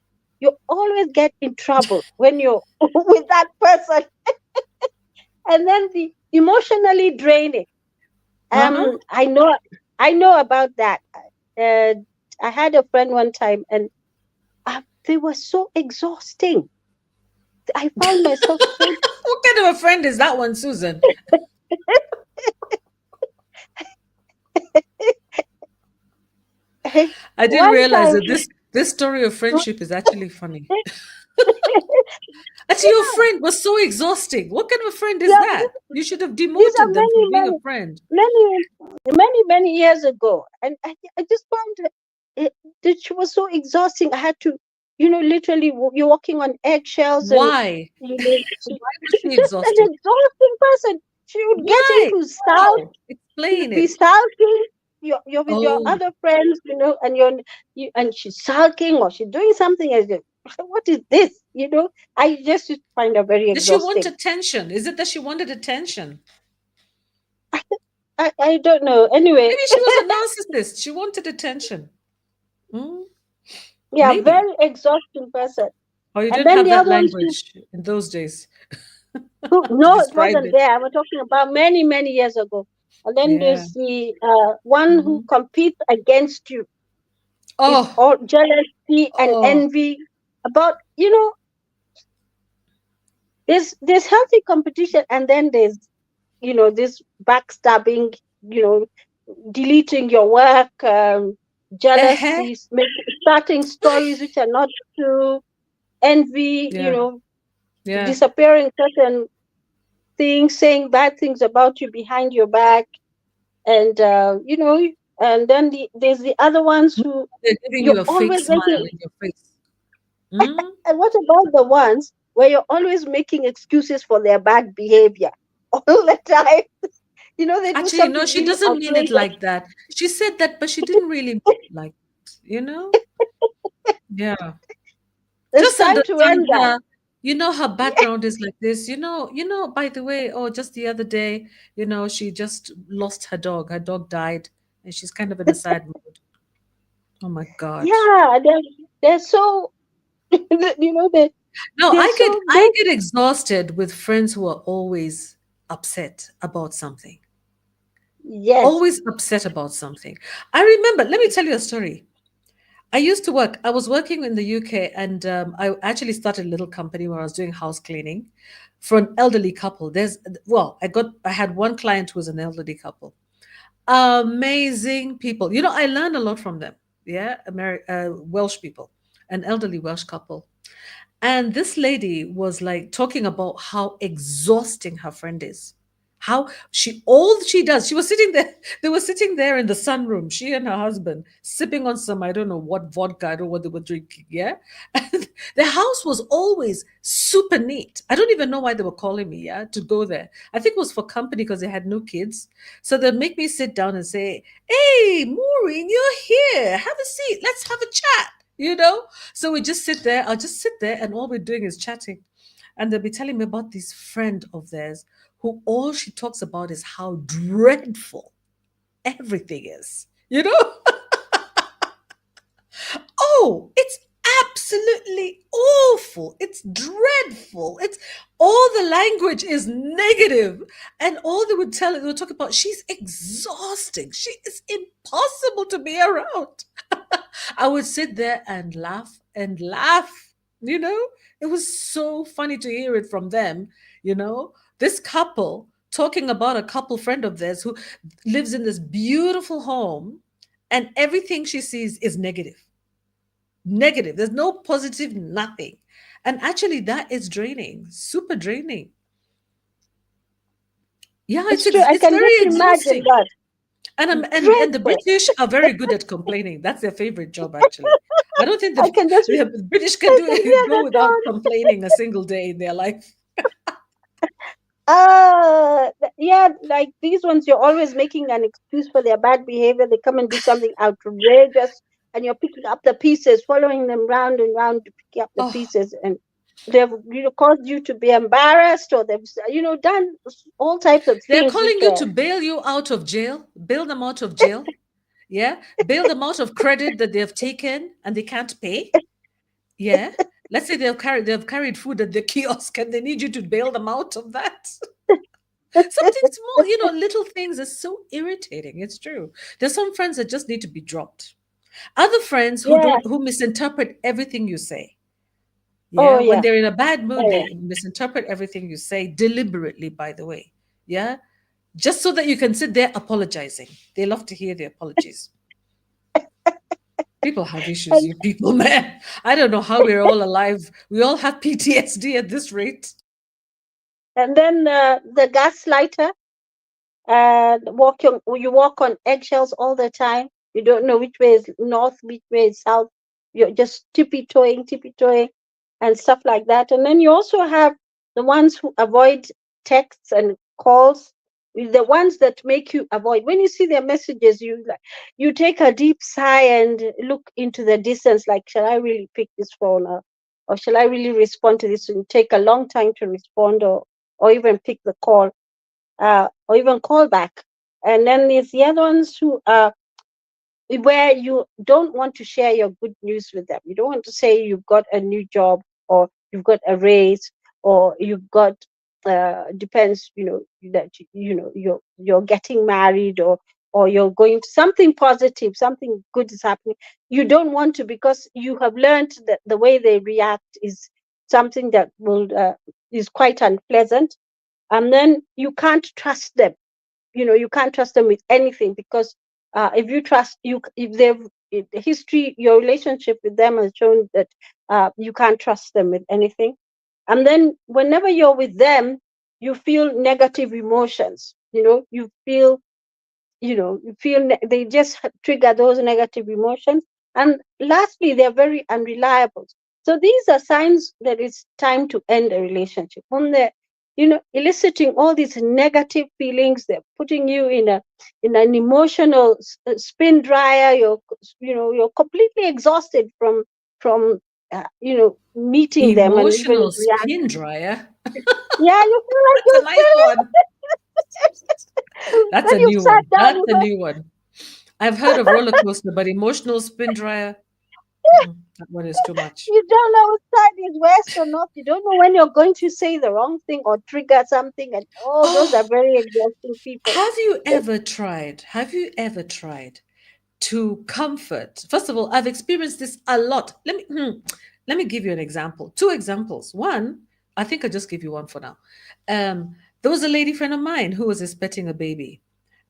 You always get in trouble when you're with that person. And then the emotionally draining. Uh-huh. I know about that. uh, I had a friend one time, and they were so exhausting. I found myself so What kind of a friend is that one, Susan? I didn't one realize time. that this story of friendship is actually funny. Actually, your friend was so exhausting. What kind of a friend is Yeah, that? You should have these are demoted them many from being a many friend. many many years ago, and I just found it, that she was so exhausting. I had to, literally you're walking on eggshells, and Why? you know, Why was she she's an exhausted? exhausting person. She would get Why? into sulk. How? She would Explain be it. sulking. You're with your Oh, other friends, and and she's sulking, or she's doing something, as what is this? I just used to find her very did she want exhausting. attention? Is it that she wanted attention? I don't know. Anyway, Maybe she was a narcissist. She wanted attention. Hmm? yeah, Maybe. very exhausting person. Or you And didn't then have the that other ones who, language in those days to no, it describe wasn't it. there. I'm talking about many, many years ago. And then Yeah. there's the one who Hmm. competes against you. It's Oh, all jealousy and oh, envy. About, there's healthy competition, and then there's this backstabbing, you know, deleting your work, eh, jealousy, starting stories which are not true, envy, yeah, yeah. disappearing certain things, saying bad things about you behind your back, and and then there's the other ones who They're giving you're you a fake always smile making. in your face. Mm? And what about the ones where you're always making excuses for their bad behavior all the time? They do Actually, no, something she really doesn't mean it outrageous. like that. She said that, but she didn't really mean it like, you know? Yeah. It's Just time to end understand that. her. You know, her background is like this. By the way, oh, just the other day, she just lost her dog. Her dog died, and she's kind of in a sad mood. Oh my God. Yeah, they're so they No, they're I get so I they get exhausted with friends who are always upset about something. yes. Always upset about something. I remember, let me tell you a story. I was working in the UK, and I actually started a little company where I was doing house cleaning for an elderly couple. I had one client who was an elderly couple. Amazing people. I learned a lot from them. Yeah, Welsh people, an elderly Welsh couple. And this lady was like talking about how exhausting her friend is. How all she does, she was sitting there, they were sitting there in the sunroom, she and her husband, sipping on some, I don't know what vodka, I don't know what they were drinking, yeah? And the house was always super neat. I don't even know why they were calling me, yeah, to go there. I think it was for company because they had no kids. So they'd make me sit down and say, "Hey, Maureen, you're here. Have a seat. Let's have a chat." So we just sit there. I'll just sit there, and all we're doing is chatting. And they'll be telling me about this friend of theirs who all she talks about is how dreadful everything is. You know? Oh, it's absolutely awful. It's dreadful. It's all the language is negative. And all they would talk about, she's exhausting. She is impossible to be around. I would sit there and laugh and laugh. You know, it was so funny to hear it from them. This couple talking about a couple friend of theirs who lives in this beautiful home, and everything she sees is negative. Negative. There's no positive, nothing. And actually, that is draining, super draining. Yeah, It's true. I it's can very just imagine exhausting. that. And the Dreadful. British are very good at complaining. That's their favorite job, actually. I don't think I can just the British can I can hear go the without tone. complaining a single day in their life. Yeah, like these ones, you're always making an excuse for their bad behavior. They come and do something outrageous, and you're picking up the pieces, following them round and round to pick up the Oh, pieces, and they've caused you to be embarrassed, or they've done all types of they're things calling which you to bail you out of jail, bail them out of jail. Yeah, bail them out of credit that they have taken and they can't pay. Yeah. Let's say they've carried food at the kiosk and they need you to bail them out of that. Something small, little things are so irritating. It's true. There's some friends that just need to be dropped. Other friends yeah. who misinterpret everything you say. Oh Yeah. When yeah. they're in a bad Oh, mood, yeah. they misinterpret everything you say deliberately, by the way. Yeah. Just so that you can sit there apologizing. They love to hear the apologies. People have issues, And, you people, man. I don't know how we're all alive. We all have PTSD at this rate. and then the gaslighter, you walk on eggshells all the time. You don't know which way is north, which way is south. you're just tippy-toeing, and stuff like that. And then you also have the ones who avoid texts and calls, the ones that make you avoid. When you see their messages, you take a deep sigh and look into the distance, like, shall I really pick this phone, or shall I really respond to this? And take a long time to respond, or even pick the call, or even call back. And then there's the other ones who are where you don't want to share your good news with them. You don't want to say you've got a new job, or you've got a raise, or you've got depends, that you're getting married, or you're going to something positive, something good is happening. You don't want to, because you have learned that the way they react is something that will is quite unpleasant, and then you can't trust them. You can't trust them with anything, because if you trust you if they've if the history, your relationship with them has shown that you can't trust them with anything. And then whenever you're with them, you feel negative emotions. They just trigger those negative emotions. And lastly, they're very unreliable. So these are signs that it's time to end a relationship. When they're eliciting all these negative feelings, they're putting you in an emotional spin dryer. You're completely exhausted from meeting them and even Emotional spin dryer. yeah, you feel like That's a nice one. That's when a you've new sat one. down, That's a new one. I've heard of roller coaster, but emotional spin dryer, that one is too much. you don't know which side is west or north. You don't know when you're going to say the wrong thing or trigger something. And those are Oh, very exhausting people. have you ever tried to comfort? First of all, I've experienced this a lot. Let me give you an example. Two examples. One, I think I just give you one for now. There was a lady friend of mine who was expecting a baby,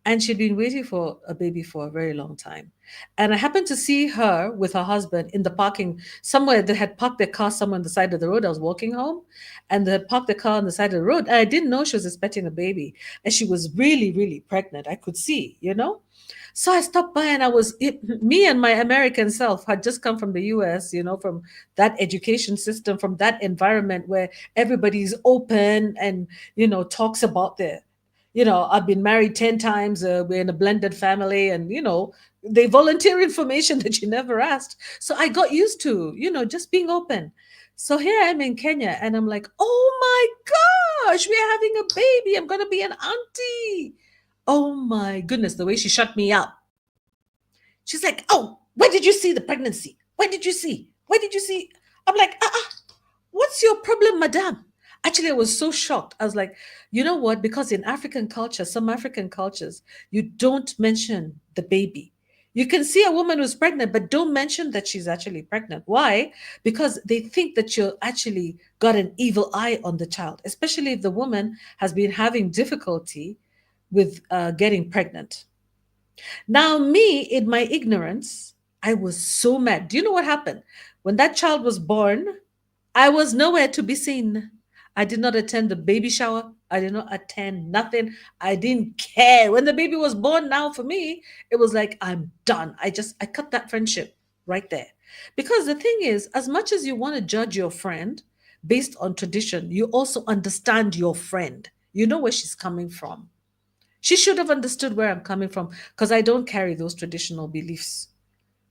and she'd been waiting for a baby for a very long time. And I happened to see her with her husband in the parking somewhere. They had parked their car somewhere on the side of the road. I was walking home, and they had parked the car on the side of the road. And I didn't know she was expecting a baby, and she was really, really pregnant. I could see. So I stopped by, and me and my American self had just come from the US, from that education system, from that environment where everybody's open and, talks about I've been married 10 times. We're in a blended family, and, they volunteer information that you never asked. So I got used to, just being open. So here I am in Kenya, and I'm like, oh my gosh, we're having a baby. I'm going to be an auntie. Oh my goodness, the way she shut me up. She's like, oh, where did you see the pregnancy? Where did you see? Where did you see? I'm like, what's your problem, madam? Actually, I was so shocked. I was like, you know what? Because in African culture, some African cultures, you don't mention the baby. You can see a woman who's pregnant, but don't mention that she's actually pregnant. Why? Because they think that you're actually got an evil eye on the child, especially if the woman has been having difficulty with getting pregnant. Now, me, in my ignorance, I was so mad. Do you know what happened? When that child was born, I was nowhere to be seen. I did not attend the baby shower. I did not attend nothing. I didn't care. When the baby was born, now for me, it was like, I'm done. I cut that friendship right there. Because the thing is, as much as you want to judge your friend based on tradition, you also understand your friend. You know where she's coming from. She should have understood where I'm coming from, because I don't carry those traditional beliefs.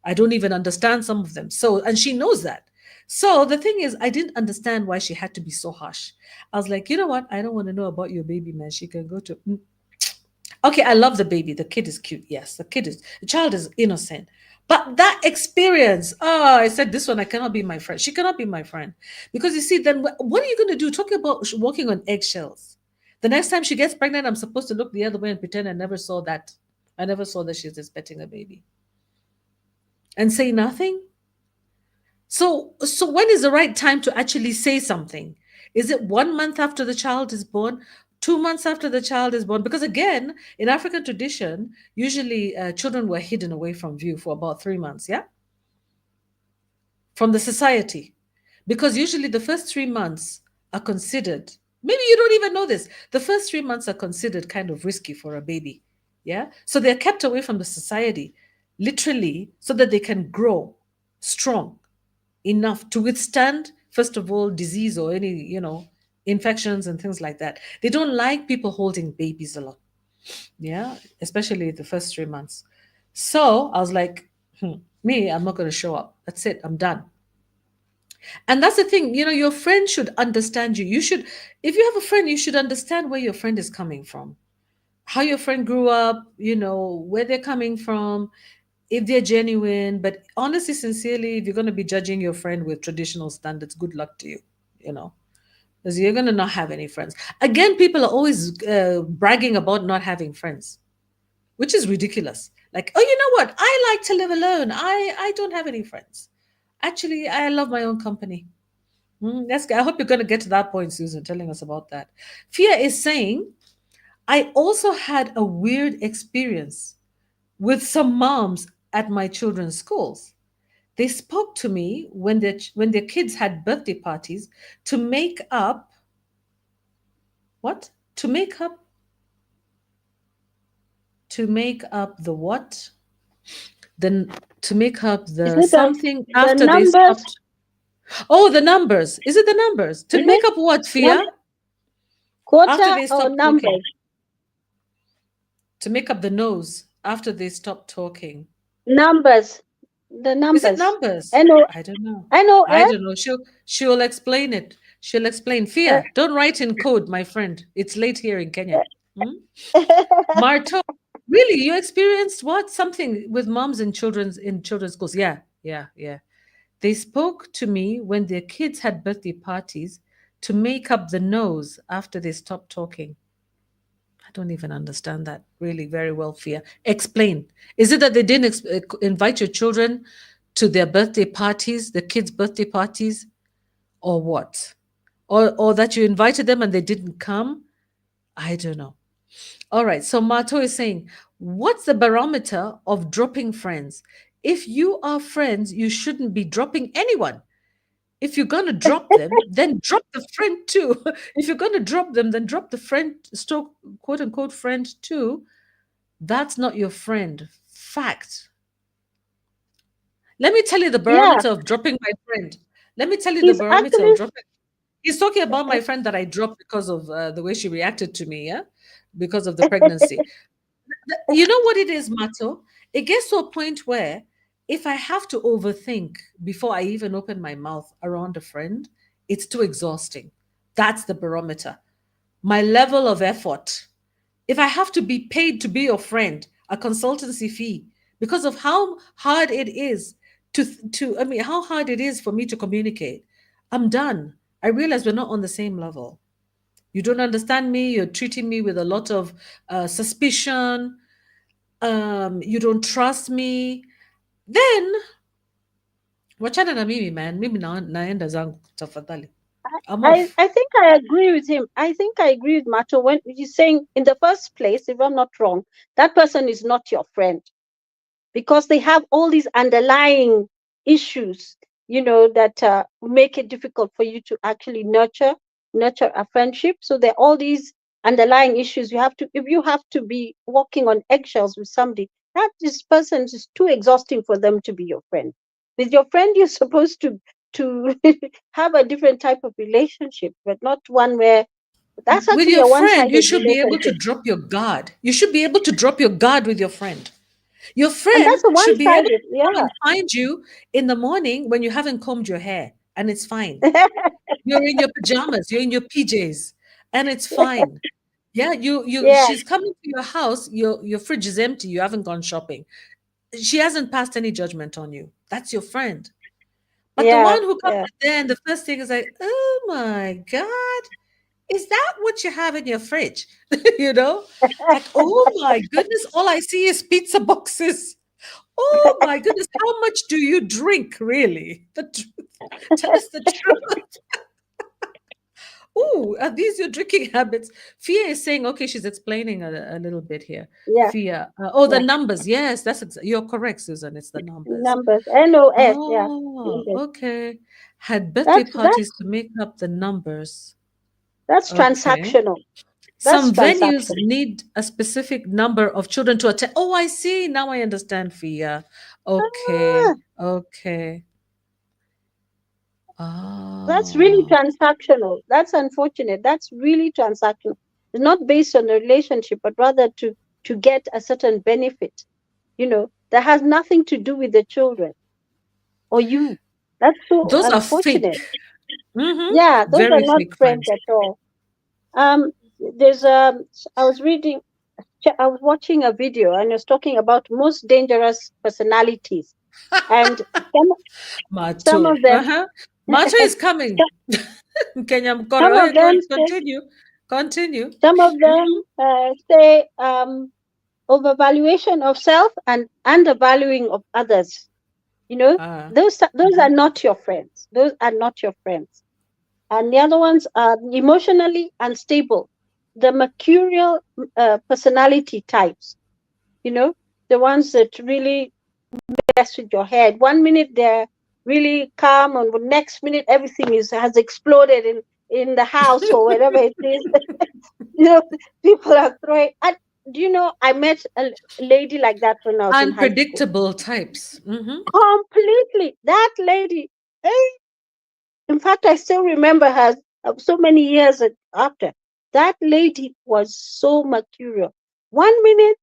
I don't even understand some of them. So, and she knows that. So the thing is, I didn't understand why she had to be so harsh. I was like, you know what? I don't want to know about your baby, man. She can go to. Okay, I love the baby. The kid is cute. Yes, the child is innocent. But that experience, I said, this one, I cannot be my friend. She cannot be my friend. Because you see, then what are you going to do? Talking about walking on eggshells. The next time she gets pregnant, I'm supposed to look the other way and pretend I never saw that. I never saw that she's expecting a baby. And say nothing? So when is the right time to actually say something? Is it 1 month after the child is born? 2 months after the child is born? Because again, in African tradition, usually children were hidden away from view for about 3 months, yeah, from the society, because usually the first 3 months are considered. Maybe you don't even know this. The first 3 months are considered kind of risky for a baby, yeah. So they're kept away from the society, literally, so that they can grow strong. enough to withstand, first of all, disease or any, infections and things like that. They don't like people holding babies a lot. Yeah, especially the first 3 months. So I was like, me, I'm not going to show up. That's it. I'm done. And that's the thing, your friend should understand you. You should, if you have a friend, you should understand where your friend is coming from, how your friend grew up, where they're coming from, if they're genuine. But honestly, sincerely, if you're going to be judging your friend with traditional standards, good luck to you, you know, because you're going to not have any friends. Again, people are always bragging about not having friends, which is ridiculous. Like, oh, you know what? I like to live alone. I don't have any friends. Actually, I love my own company. I hope you're going to get to that point, Susan, telling us about that. Fia is saying, I also had a weird experience with some moms at my children's schools. They spoke to me when their kids had birthday parties to make up what? To make up the what? Then to make up Is the it something the after they numbers? stopped. Oh, the numbers. Is it the numbers? To Is it make up what, num Fia? After quota they or stopped talking. numbers? To make up the nose after they stopped talking. Numbers. The Is it numbers. numbers? N O I don't know. N O I S. don't know. She'll explain it. She'll explain. Fia, don't write in code, my friend. It's late here in Kenya. Hmm? Marto, really, you experienced what? Something with moms and children's schools. Yeah, yeah, yeah. They spoke to me when their kids had birthday parties to make up the nose after they stopped talking. I don't even understand that really very well, Fia. Explain. Is it that they didn't invite your children to their birthday parties, the kids' birthday parties, or what? Or that you invited them and they didn't come? I don't know. All right. So Mato is saying, what's the barometer of dropping friends? If you are friends, you shouldn't be dropping anyone. If you're going to drop them, then drop the friend too. If you're going to drop them, then drop the friend, quote unquote, friend too. That's not your friend. Fact. Let me tell you the Yeah, barometer of dropping my friend. Let me tell you the he's barometer of actually dropping. He's talking about my friend that I dropped because of the way she reacted to me, yeah? Because of the pregnancy. You know what it is, Mato? It gets to a point where if I have to overthink before I even open my mouth around a friend, it's too exhausting. That's the barometer. My level of effort. If I have to be paid to be your friend, a consultancy fee, because of how hard it is I mean, how hard it is for me to communicate, I'm done. I realize we're not on the same level. You don't understand me. You're treating me with a lot of suspicion. You don't trust me. Then wachana na mimi, man. Mimi naenda zangu tafadhali. I'm off. I think I agree with him. I think I agree with Macho when he's saying in the first place, if I'm not wrong, that person is not your friend because they have all these underlying issues, that make it difficult for you to actually nurture a friendship. So there are all these underlying issues. If you have to be walking on eggshells with somebody, that this person is too exhausting for them to be your friend. With your friend, you're supposed to have a different type of relationship, but not one where that's With actually your a friend, you one-sided should be able to relationship. drop your guard. You should be able to drop your guard with your friend. Your And friend that's a should be able to one-sided, come yeah. and find you in the morning when you haven't combed your hair, and it's fine. You're in your pajamas, you're in your PJs, and it's fine. Yeah, Yeah, she's coming to your house, your fridge is empty, you haven't gone shopping. She hasn't passed any judgment on you. That's your friend. But the yeah, one who comes yeah. in there and the first thing is like, oh my God, is that what you have in your fridge? you know? Like, oh my goodness, all I see is pizza boxes. Oh my goodness, how much do you drink, really? The truth. Tell us the truth. Oh, are these your drinking habits? Fia is saying, okay, she's explaining a little bit here. Yeah, Fia, oh, the yeah. numbers. Yes, you're correct, Susan. It's the numbers. Numbers. NOS, yeah. Oh, Numbers. okay. Had birthday That's parties that's to make up the numbers. that's Okay. transactional. That's Some venues transactional. need a specific number of children to attend. Oh, I see. Now I understand, Fia. Okay. Ah, Okay. That's really Oh, transactional. That's unfortunate. That's really transactional. It's not based on a relationship, but rather to get a certain benefit, that has nothing to do with the children or you. That's so those are fake. unfortunate. Mm-hmm. Yeah, those are Very not fake friends friends. at all. Um, there's I was reading, I was watching a video and it was talking about most dangerous personalities, and some Macho. of them, Uh-huh. Macho is coming. Kenya Mkoro. some Oh, yeah, of go them on, say, continue. Continue. some of Mm-hmm. them say overvaluation of self and undervaluing of others. You know, Uh, those are not your friends. Those are not your friends. And the other ones are emotionally unstable, the mercurial personality types. You know, the ones that really mess with your head. One minute they're really calm, and the next minute everything has exploded in the house or wherever it is. you know, people are throwing. And I met a lady like that when I was in high school. unpredictable types. Mm-hmm. Completely, that lady. eh, In fact, I still remember her so many years after. That lady was so mercurial. One minute,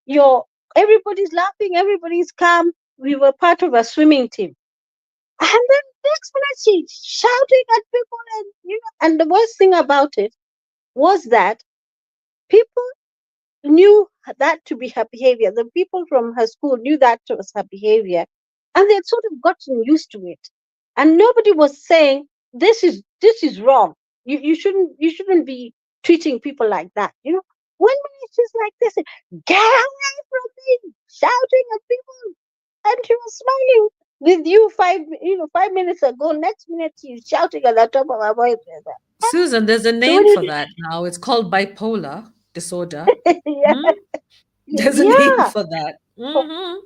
you're everybody's laughing, everybody's calm. We were part of a swimming team, and then next minute she's shouting at people, and the worst thing about it was that people knew that to be her behavior. The people from her school knew that was her behavior, and they had sort of gotten used to it. And nobody was saying this is wrong. You shouldn't be treating people like that. One minute she's like this, get away from me, shouting at people, and she was smiling with you 5 minutes ago. Next minute she's shouting at the top of her voice. Susan, there's a So when name for that now. It's called bipolar disorder. yeah, Hmm? There's a name yeah, for that. oh, Hmm.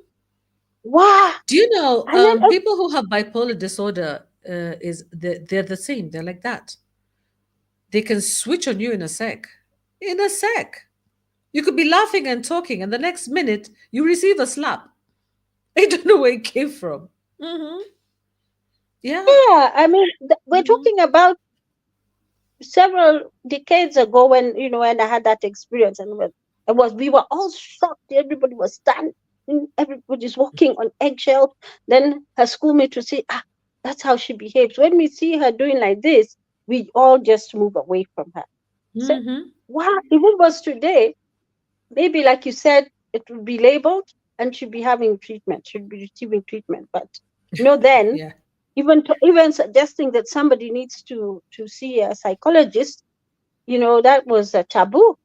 wow. Do you know And then people who have bipolar disorder they're the same. They're like that. They can switch on you in a sec. In a sec. You could be laughing and talking, and the next minute you receive a slap. I don't know where it came from. Hmm. Yeah. yeah, I mean, we're Hmm. talking about several decades ago when I had that experience, and we were all shocked. Everybody was standing, everybody's walking on eggshells. Then her schoolmate would say, that's how she behaves. When we see her doing like this, we all just move away from her. So, Hmm. wow, if it was today, maybe like you said, it would be labeled and should be having treatment, should be receiving treatment. But then Yeah. even suggesting that somebody needs to see a psychologist, that was a taboo.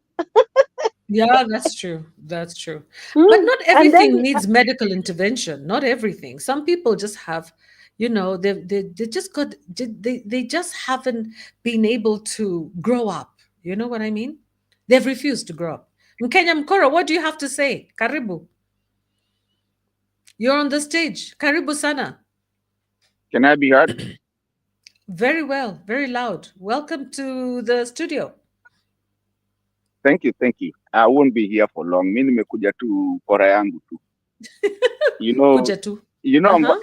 Yeah, that's true. That's true. But Mm. not And then everything needs medical intervention. Not everything. Some people just have, they just they just haven't been able to grow up. You know what I mean? They've refused to grow up. Mkenya Mkora, what do you have to say? Karibu. You're on the stage. Karibu sana. Can I be heard? Very well, very loud. Welcome to the studio. Thank you, thank you. I won't be here for long. Mi nimekuja tu kora yangu tu. You know, Kuja tu. you know, Uh-huh.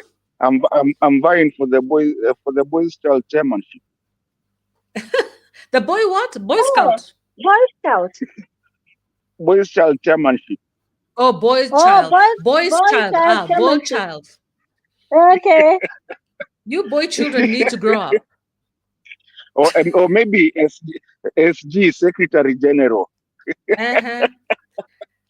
I'm vying for the boys child chairmanship. The boy what? Boy oh, Scout. Boy Scout. Boys child chairmanship. Oh, boy Oh, child. Boy's boy child. child Ah, boy chairmanship. child. Okay. You boy children need to grow up. Or maybe SG Secretary General. Uh-huh.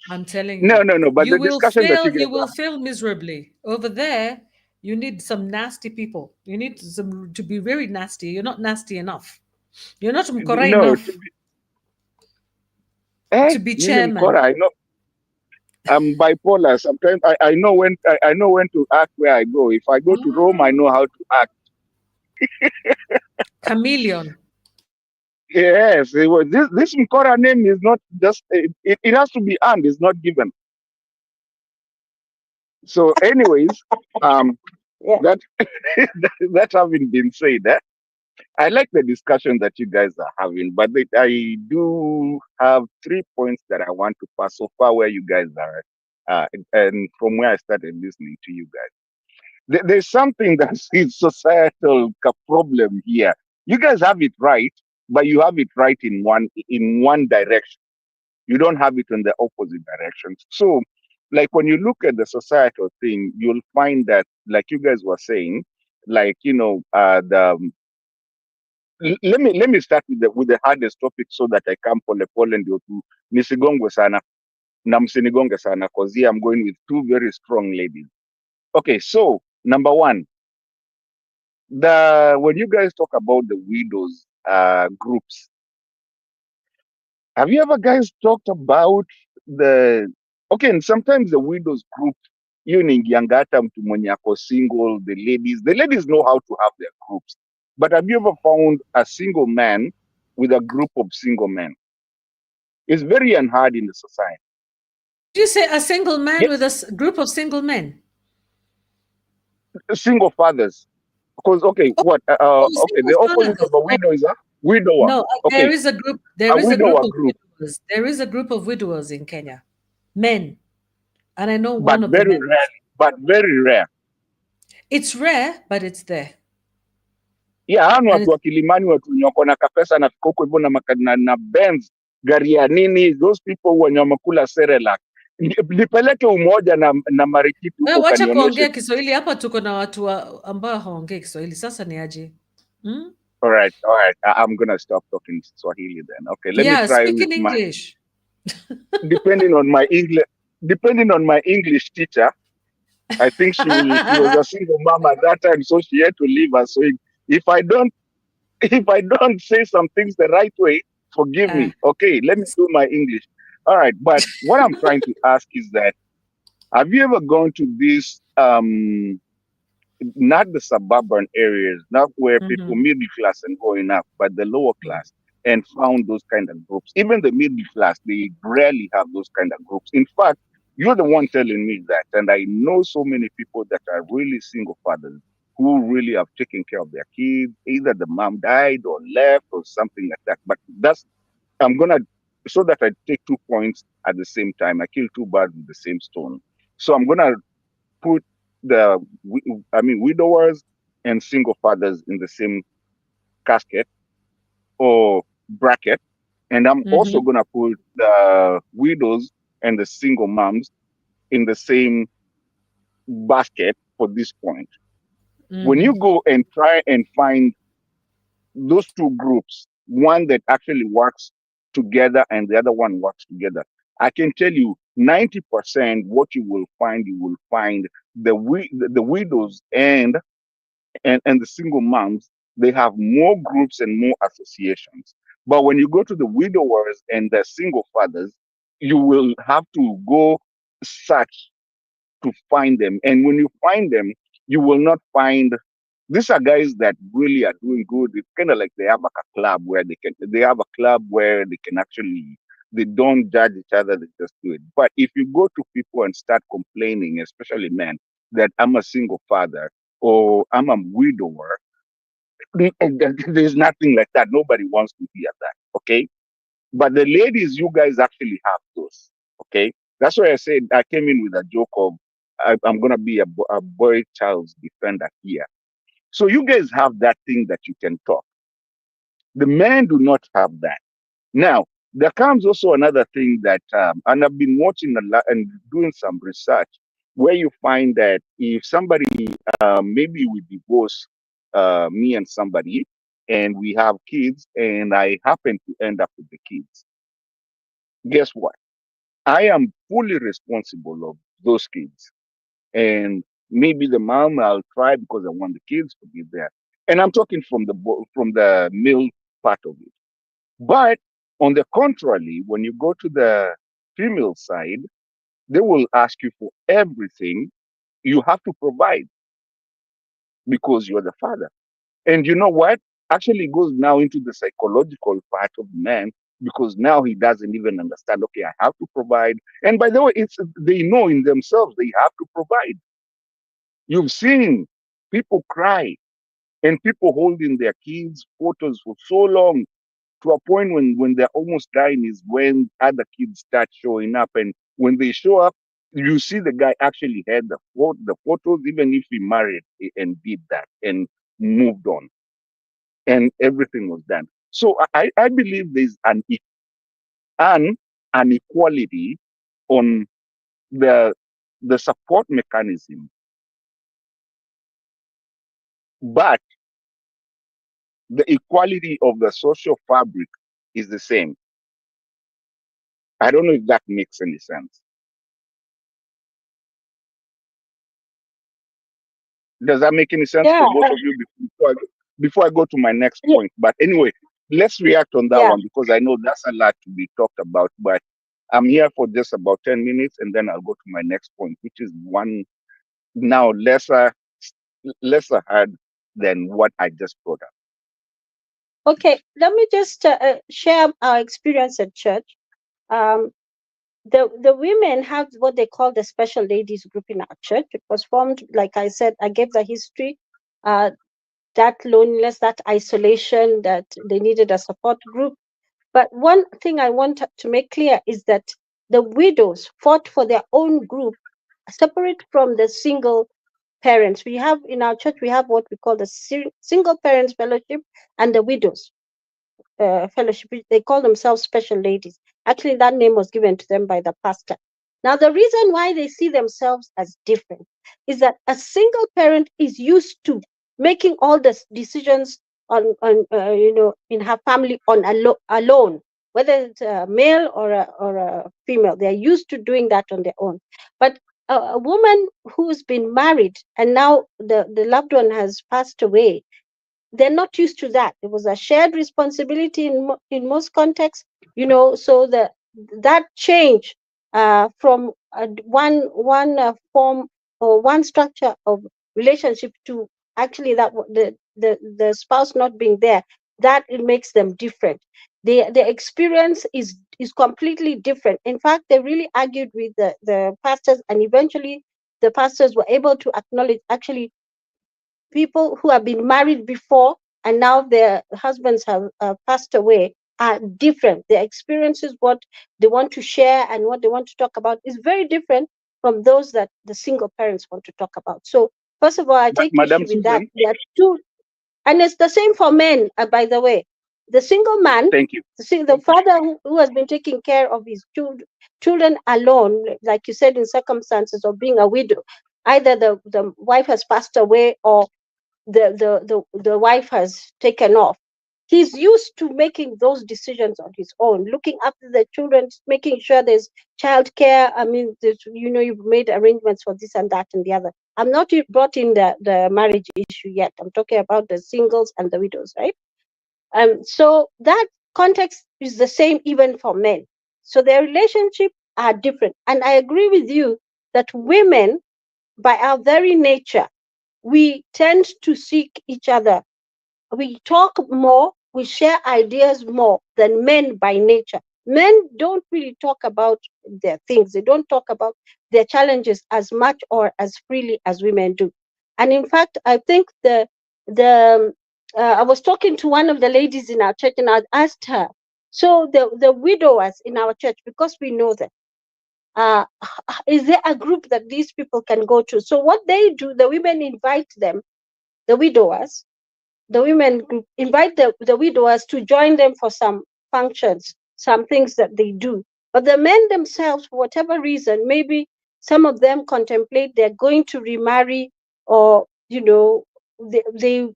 I'm telling No, you. no, no. But the discussion that you You guys will are fail miserably. Over there, you need some nasty people. You need some to be very nasty. You're not nasty enough. You're not mkora no, enough to be Mimi chairman. Mkora, I know I'm bipolar. Sometimes I know when to act where I go. If I go to Rome, I Oh, know how to act. chameleon. Yes, this Mkora name is not just it has to be earned. It's not given. So, anyways, um, Yeah. that that having been said, I like the discussion that you guys are having, but I do have 3 points that I want to pass so far where you guys are, and from where I started listening to you guys. There's something that's is societal problem here. You guys have it right, but you have it right in one direction. You don't have it in the opposite directions. So, like when you look at the societal thing, you'll find that, like you guys were saying, like let me start with the hardest topic so that I come pole pole ndio tu nisigongwe sana na msinigonge sana because here I'm going with two very strong ladies. Okay, so number one, the when you guys talk about the widows groups, have you ever guys talked about the okay, and sometimes the widows group, you ningianga hata mtu mwenye ako single, the ladies know how to have their groups. But have you ever found a single man with a group of single men? It's very unhard in the society. Did you say a single man Yes, with a group of single men? single fathers. Because okay, Oh, what? oh, Okay, single the opposite of fathers. a Oh, widow is a widower. no, there Okay, is a group. a There is a group widower of group, widowers. There is a group of widowers in Kenya, men, and I know but one of the very men. rare. But very rare. It's rare, but it's there, Yeah, hao ni and watu it's wa Kilimani, watu wenye wako na kapesa na fikoko hivyo na, na Benz, gari ya nini, those people wenye wamekula Cerelac. Nipeleke Umoja na Marikiti wewe. huko Wacha ukanionyeshe. kuongea Kiswahili hapa, tuko na watu ambao hawaongei Kiswahili. Sasa ni aje? Hmm? All right. I'm gonna stop talking Swahili then. Okay, let me Yeah, try speak with in my English. depending on my English. Depending on my English teacher, I think she was a single mom at that time, so she had to leave us. So if I don't if I don't say some things the right way, forgive Uh, me. Okay, let me do my English. All right, but what I'm trying to ask is that have you ever gone to this not the suburban areas, not where people mhm, middle class and going up, but the lower mhm. class, and found those kind of groups. Even the middle class, they rarely have those kind of groups. In fact, you're the one telling me that, and I know so many people that are really single fathers who really have taken care of their kids. Either the mom died or left or something like that. But that's I'm gonna so that I take 2 points at the same time. I kill two birds with the same stone. So I'm gonna put widowers and single fathers in the same casket or bracket, and I'm also Mhm, gonna put the widows and the single moms in the same basket for this point. When mhm, you go and try and find those two groups, one that actually works together and the other one works together, I can tell you 90% what you will find the widows and the single moms, they have more groups and more associations. But when you go to the widowers and the single fathers, you will have to go search to find them. And when you find them, you will not find these are guys that really are doing good. It's kind of like they have like a club where they have a club where they can actually they don't judge each other, they just do it. But if you go to people and start complaining, especially men, that I'm a single father or I'm a widower, there's nothing like that. Nobody wants to hear that. Okay. But the ladies, you guys actually have those. Okay. That's why I said I came in with a joke of I'm going to be a boy child's defender here. So you guys have that thing that you can talk. The men do not have that. Now, there comes also another thing that, and I've been watching a lot and doing some research where you find that if somebody, maybe we divorce me and somebody, and we have kids, and I happen to end up with the kids, guess what? I am fully responsible of those kids. And maybe the mom I'll try because I want the kids to be there. And I'm talking from from the male part of it. But on the contrary, when you go to the female side, they will ask you for everything you have to provide because you're the father. And you know what? Actually goes now into the psychological part of man because now he doesn't even understand, okay, I have to provide. And by the way, it's they know in themselves they have to provide. You've seen people cry and people holding their kids' photos for so long to a point when they're almost dying is when other kids start showing up. And when they show up, You see, the guy actually had the photos, even if he married and did that and moved on, and everything was done. So I believe there's an an equality on the support mechanism, but the equality of the social fabric is the same. I don't know if that makes any sense. Does that make any sense Yeah, for both of you before I go to my next yeah, point? But anyway, let's react on that yeah. one because I know that's a lot to be talked about. But I'm here for just about 10 minutes and then I'll go to my next point, which is one now lesser hard than what I just brought up. Okay, let me just share our experience at church. Um, the women have what they call the special ladies group in our church. It was formed, like I said, I gave the history, that loneliness, that isolation, that they needed a support group. But one thing I want to make clear is that the widows fought for their own group, separate from the single parents. We have in our church, we have what we call the single parents fellowship and the widows fellowship. They call themselves special ladies. Actually, that name was given to them by the pastor. Now, the reason why they see themselves as different is that a single parent is used to making all the decisions on in her family on alone, whether it's a male or a female. They are used to doing that on their own. But a woman who's been married and now the loved one has passed away, they're not used to that. It was a shared responsibility in most contexts, so that change from one form or one structure of relationship to actually that the spouse not being there, that it makes them different. The experience is completely different. In fact, they really argued with the pastors, and eventually the pastors were able to acknowledge actually people who have been married before and now their husbands have passed away are different. Their experiences, what they want to share and what they want to talk about, is very different from those that the single parents want to talk about. So, first of all, I But take Madam issue with that. Susan, There are two, and it's the same for men, by the way. The single man, thank you. the father who has been taking care of his children alone, like you said, in circumstances of being a widow, either the wife has passed away or the wife has taken off. He's used to making those decisions on his own, looking after the children, making sure there's childcare. I mean, you've made arrangements for this and that and the other. I'm not brought in the marriage issue yet. I'm talking about the singles and the widows, right? So that context is the same even for men. So their relationships are different. And I agree with you that women, by our very nature, we tend to seek each other. We talk more, we share ideas more than men by nature. Men don't really talk about their things, they don't talk about their challenges as much or as freely as women do. And in fact, I think the I was talking to one of the ladies in our church and I asked her, so the widowers in our church, because we know them, uh, is there a group that these people can go to? So what they do, the women invite them, the widowers, the women group invite the widowers to join them for some functions, some things that they do. But the men themselves, for whatever reason, maybe some of them contemplate they're going to remarry, or they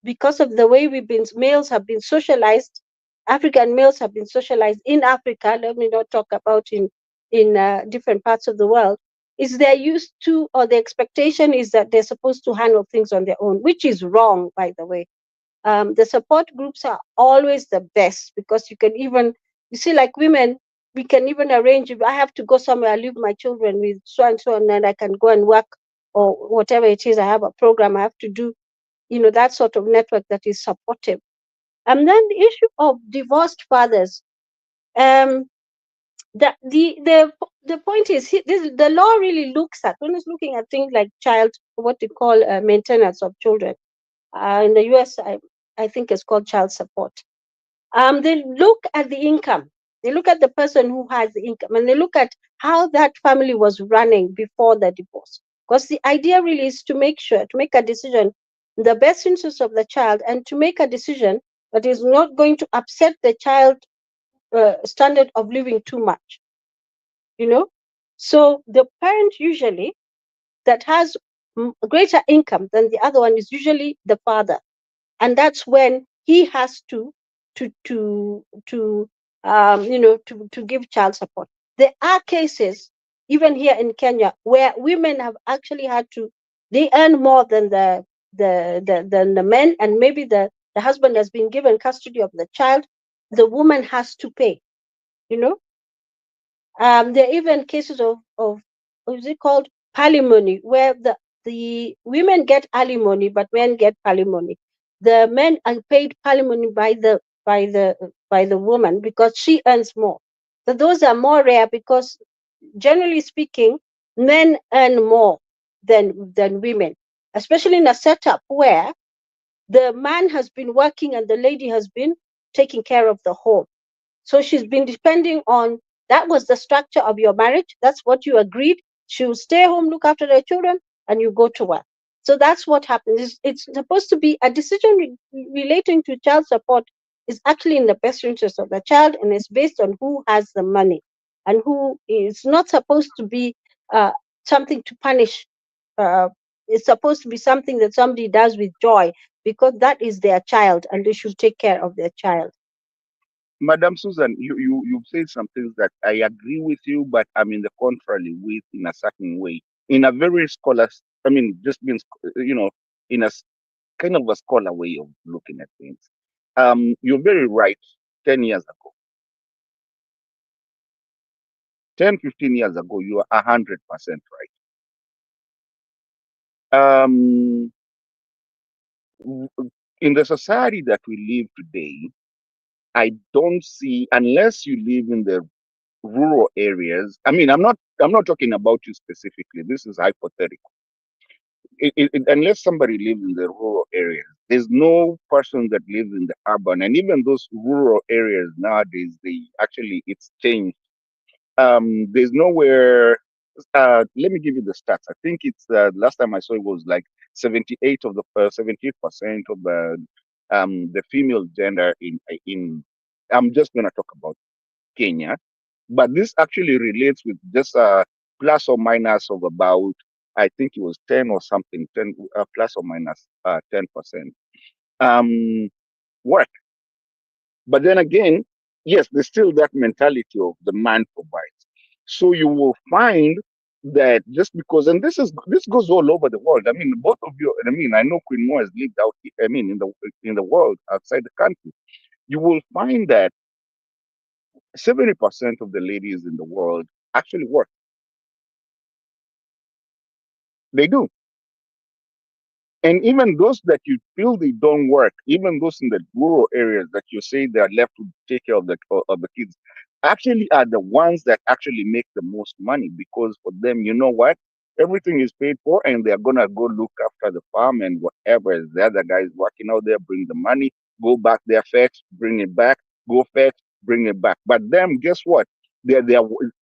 because of the way males have been socialized, African males have been socialized in Africa. Let me not talk about in different parts of the world. Is they're used to, or the expectation is that they're supposed to handle things on their own, which is wrong, by the way. The support groups are always the best, because you see, like women, we can even arrange, if I have to go somewhere, I leave my children with so and then I can go and work, or whatever it is, I have a program I have to do, that sort of network that is supportive. And then the issue of divorced fathers, um, the point is, the law really looks at, when it's looking at things like what they call maintenance of children. In the US, I think it's called child support. They look at the income. They look at the person who has the income, and they look at how that family was running before the divorce. Because the idea really is to make sure, to make a decision in the best interest of the child, and to make a decision that is not going to upset the child standard of living too much, you know. So the parent usually that has greater income than the other one is usually the father, and that's when he has to give child support. There are cases even here in Kenya where women have actually had to, they earn more than than the men, and maybe the husband has been given custody of the child, the woman has to pay, you know. There are even cases of what is it called, palimony, where the women get alimony but men get palimony. The men are paid palimony by the woman because she earns more. So those are more rare because, generally speaking, men earn more than women, especially in a setup where the man has been working and the lady has been taking care of the home. So she's been depending on, that was the structure of your marriage. That's what you agreed. She'll stay home, look after their children, and you go to work. So that's what happens. It's supposed to be a decision relating to child support is actually in the best interest of the child, and it's based on who has the money, and who is not supposed to be uh, something to punish. Uh, it's supposed to be something that somebody does with joy, because that is their child, and they should take care of their child. Madam Susan, you've said some things that I agree with you, but I'm in the contrary with in a certain way. In a very scholar, I mean, just being, in a kind of a scholar way of looking at things. You're very right. 10 years ago, 10, 15 years ago, you are 100% right. W- in the society that we live today, I don't see, unless you live in the rural areas. I mean, I'm not talking about you specifically. This is hypothetical. Unless somebody lives in the rural areas, there's no person that lives in the urban. And even those rural areas nowadays, it's changed. There's nowhere. Let me give you the stats. I think it's last time I saw it was like 78% of the female gender in. I'm just gonna talk about Kenya, but this actually relates with just a plus or minus of about, I think it was 10 or something, 10 plus or minus 10% work. But then again, yes, there's still that mentality of the man provides. So you will find that just because, and this goes all over the world. I mean, both of you. I mean, I know Queen Mo has lived out. I mean, in the world outside the country, you will find that 70% of the ladies in the world actually work. They do. And even those that you feel they don't work, even those in the rural areas that you say they are left to take care of the kids, actually are the ones that actually make the most money, because for them, you know what? Everything is paid for, and they're gonna go look after the farm and whatever. The other guys working out there, bring the money, go back there, fetch, bring it back, go fetch, bring it back. But them, guess what? They're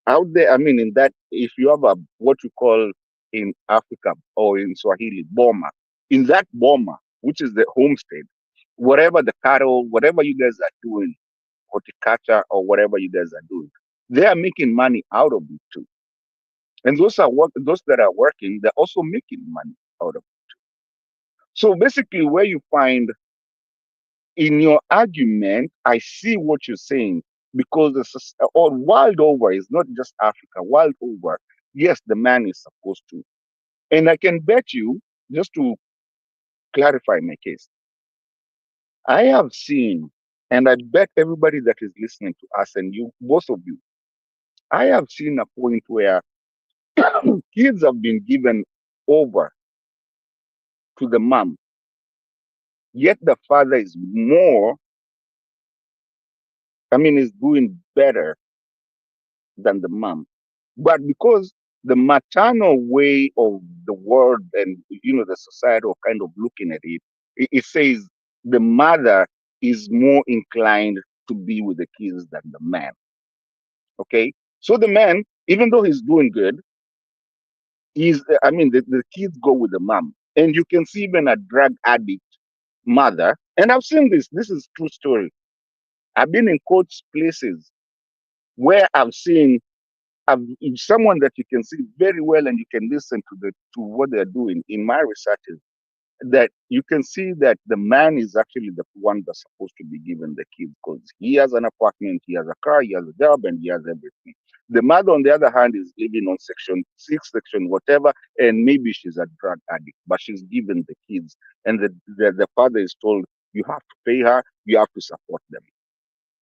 out there. I mean, in that, if you have a what you call in Africa or in Swahili, boma, in that boma, which is the homestead, whatever the cattle, whatever you guys are doing, horticulture or whatever you guys are doing, they are making money out of it too. And those that are working, they're also making money out of it. So basically, where you find in your argument, I see what you're saying, because or world over is not just Africa, world over. Yes, the man is supposed to. And I can bet you, just to clarify my case, I have seen, and I bet everybody that is listening to us and you, both of you, I have seen a point where kids have been given over to the mom, yet the father is more, I mean, is doing better than the mom. But because the maternal way of the world and, the societal kind of looking at it, it says the mother is more inclined to be with the kids than the man. Okay. So the man, even though he's doing good, the kids go with the mom. And you can see even a drug addict mother. And I've seen this. This is true story. I've been in coach places where I've seen someone that you can see very well and you can listen to what they're doing. In my researches, that you can see that the man is actually the one that's supposed to be given the kids because he has an apartment, he has a car, he has a job, and he has everything. The mother, on the other hand, is living on section 6, section whatever, and maybe she's a drug addict, but she's given the kids. And the father is told, you have to pay her, you have to support them.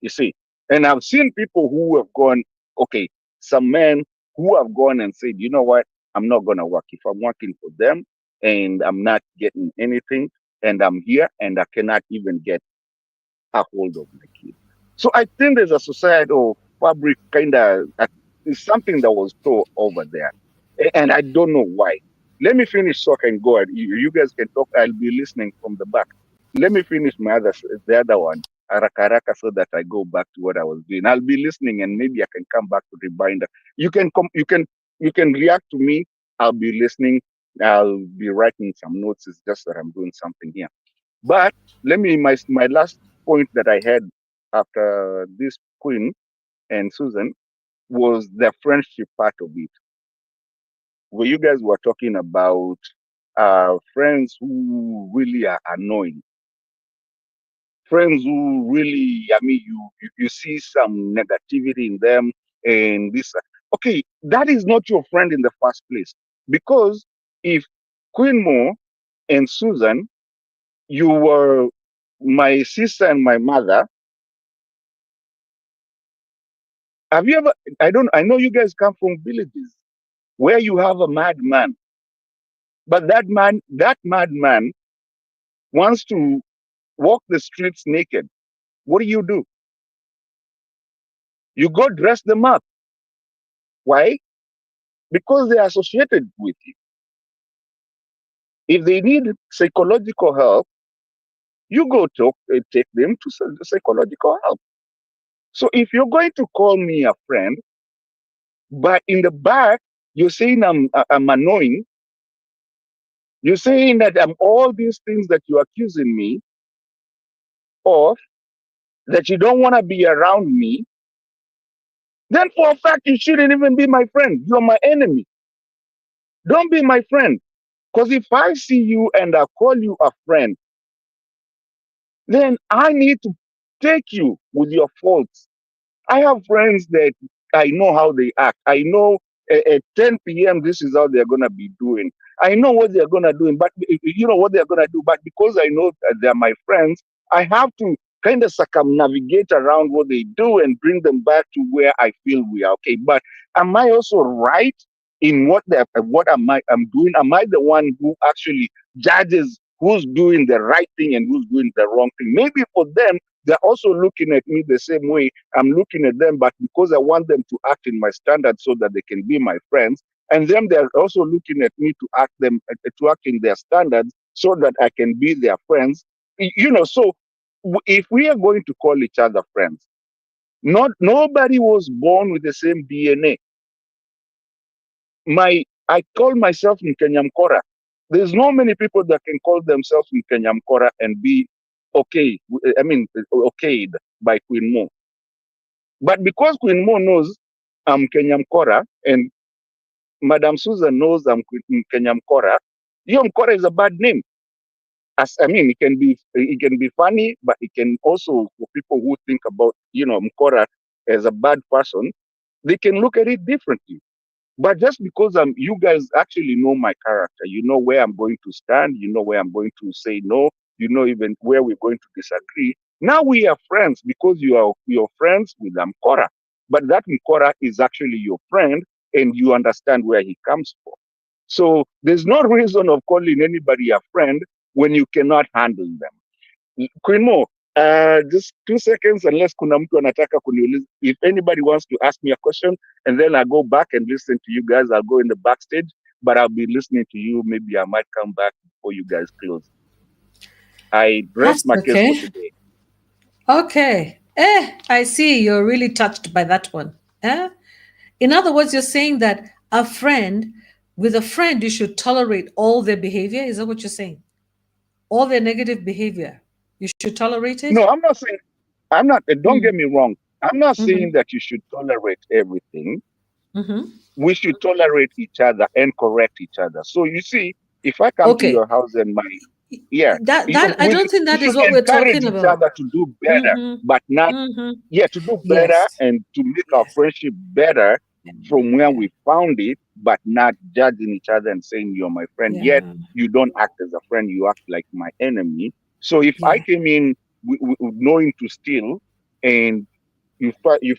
You see, and I've seen people who have gone, okay, some men who have gone and said, you know what, I'm not going to work. If I'm working for them and I'm not getting anything and I'm here and I cannot even get a hold of the kid. So I think there's a societal fabric kind of, is something that was taught over there. And I don't know why. Let me finish so I can go. You guys can talk. I'll be listening from the back. Let me finish the other one, haraka haraka, so that I go back to what I was doing. I'll be listening, and maybe I can come back to reminder. You can come. You can react to me. I'll be listening. I'll be writing some notes. It's just that I'm doing something here. But let me my last point that I had after this Queen and Susan was the friendship part of it, where you guys were talking about friends who really are annoying, friends who really, you see some negativity in them, and this. Okay, that is not your friend in the first place, because if Queen Mo and Susan, you were my sister and my mother. Have you ever? I know you guys come from villages where you have a madman, but that madman wants to walk the streets naked. What do? You go dress them up. Why? Because they are associated with you. If they need psychological help, you go take them to psychological help. So if you're going to call me a friend, but in the back you're saying I'm annoying, you're saying that I'm all these things that you're accusing me of, that you don't want to be around me, then for a fact you shouldn't even be my friend. You're my enemy. Don't be my friend. Because if I see you and I call you a friend, then I need to take you with your faults. I have friends that I know how they act. I know at 10 p.m. this is how they're gonna be doing. I know what they're gonna do, but you know what they're gonna do. But because I know that they're my friends, I have to kind of circumnavigate around what they do and bring them back to where I feel we are okay. But am I also right in what I'm doing? Am I the one who actually judges who's doing the right thing and who's doing the wrong thing? Maybe for them, they're also looking at me the same way I'm looking at them, but because I want them to act in my standards so that they can be my friends, and then they're also looking at me to act in their standards so that I can be their friends. So if we are going to call each other friends, nobody was born with the same DNA. I call myself Mkenyamkora. There's not many people that can call themselves Mkenyamkora and be okay. Okayed by Queen Mo. But because Queen Mo knows I'm Kenyamkora and Madam Susan knows I'm Kenyamkora, your Mkora is a bad name. It can be funny, but it can also, for people who think about Mkora as a bad person, they can look at it differently. But just because you guys actually know my character, you know where I'm going to stand, you know where I'm going to say no, you know even where we're going to disagree. Now we are friends because you're friends with Mkora. But that Mkora is actually your friend and you understand where he comes from. So there's no reason of calling anybody a friend when you cannot handle them. Queen Mo, just 2 seconds, unless kuna mtu anataka kuniuliza. If anybody wants to ask me a question, and then I go back and listen to you guys, I'll go in the backstage, but I'll be listening to you. Maybe I might come back before you guys close. I rest That's my case for okay. today. Okay. I see you're really touched by that one. Eh? In other words, you're saying that with a friend, you should tolerate all their behavior. Is that what you're saying? All their negative behavior, you should tolerate it? No, I'm not saying, I'm not, don't Mm, get me wrong. I'm not saying mhm, that you should tolerate everything. mhm. We should tolerate each other and correct each other. So you see, if I come to Okay. your house and my, yeah, That I don't think we that is should what we're encourage talking each about. other to do better, Mhm, but not, mhm. yeah, to do better Yes. and to make our Yes. friendship better from where Yeah. we found it, but not judging each other and saying you're my friend. Yet Yeah. you don't act as a friend, you act like my enemy. So if I Yeah. came in knowing to steal, and you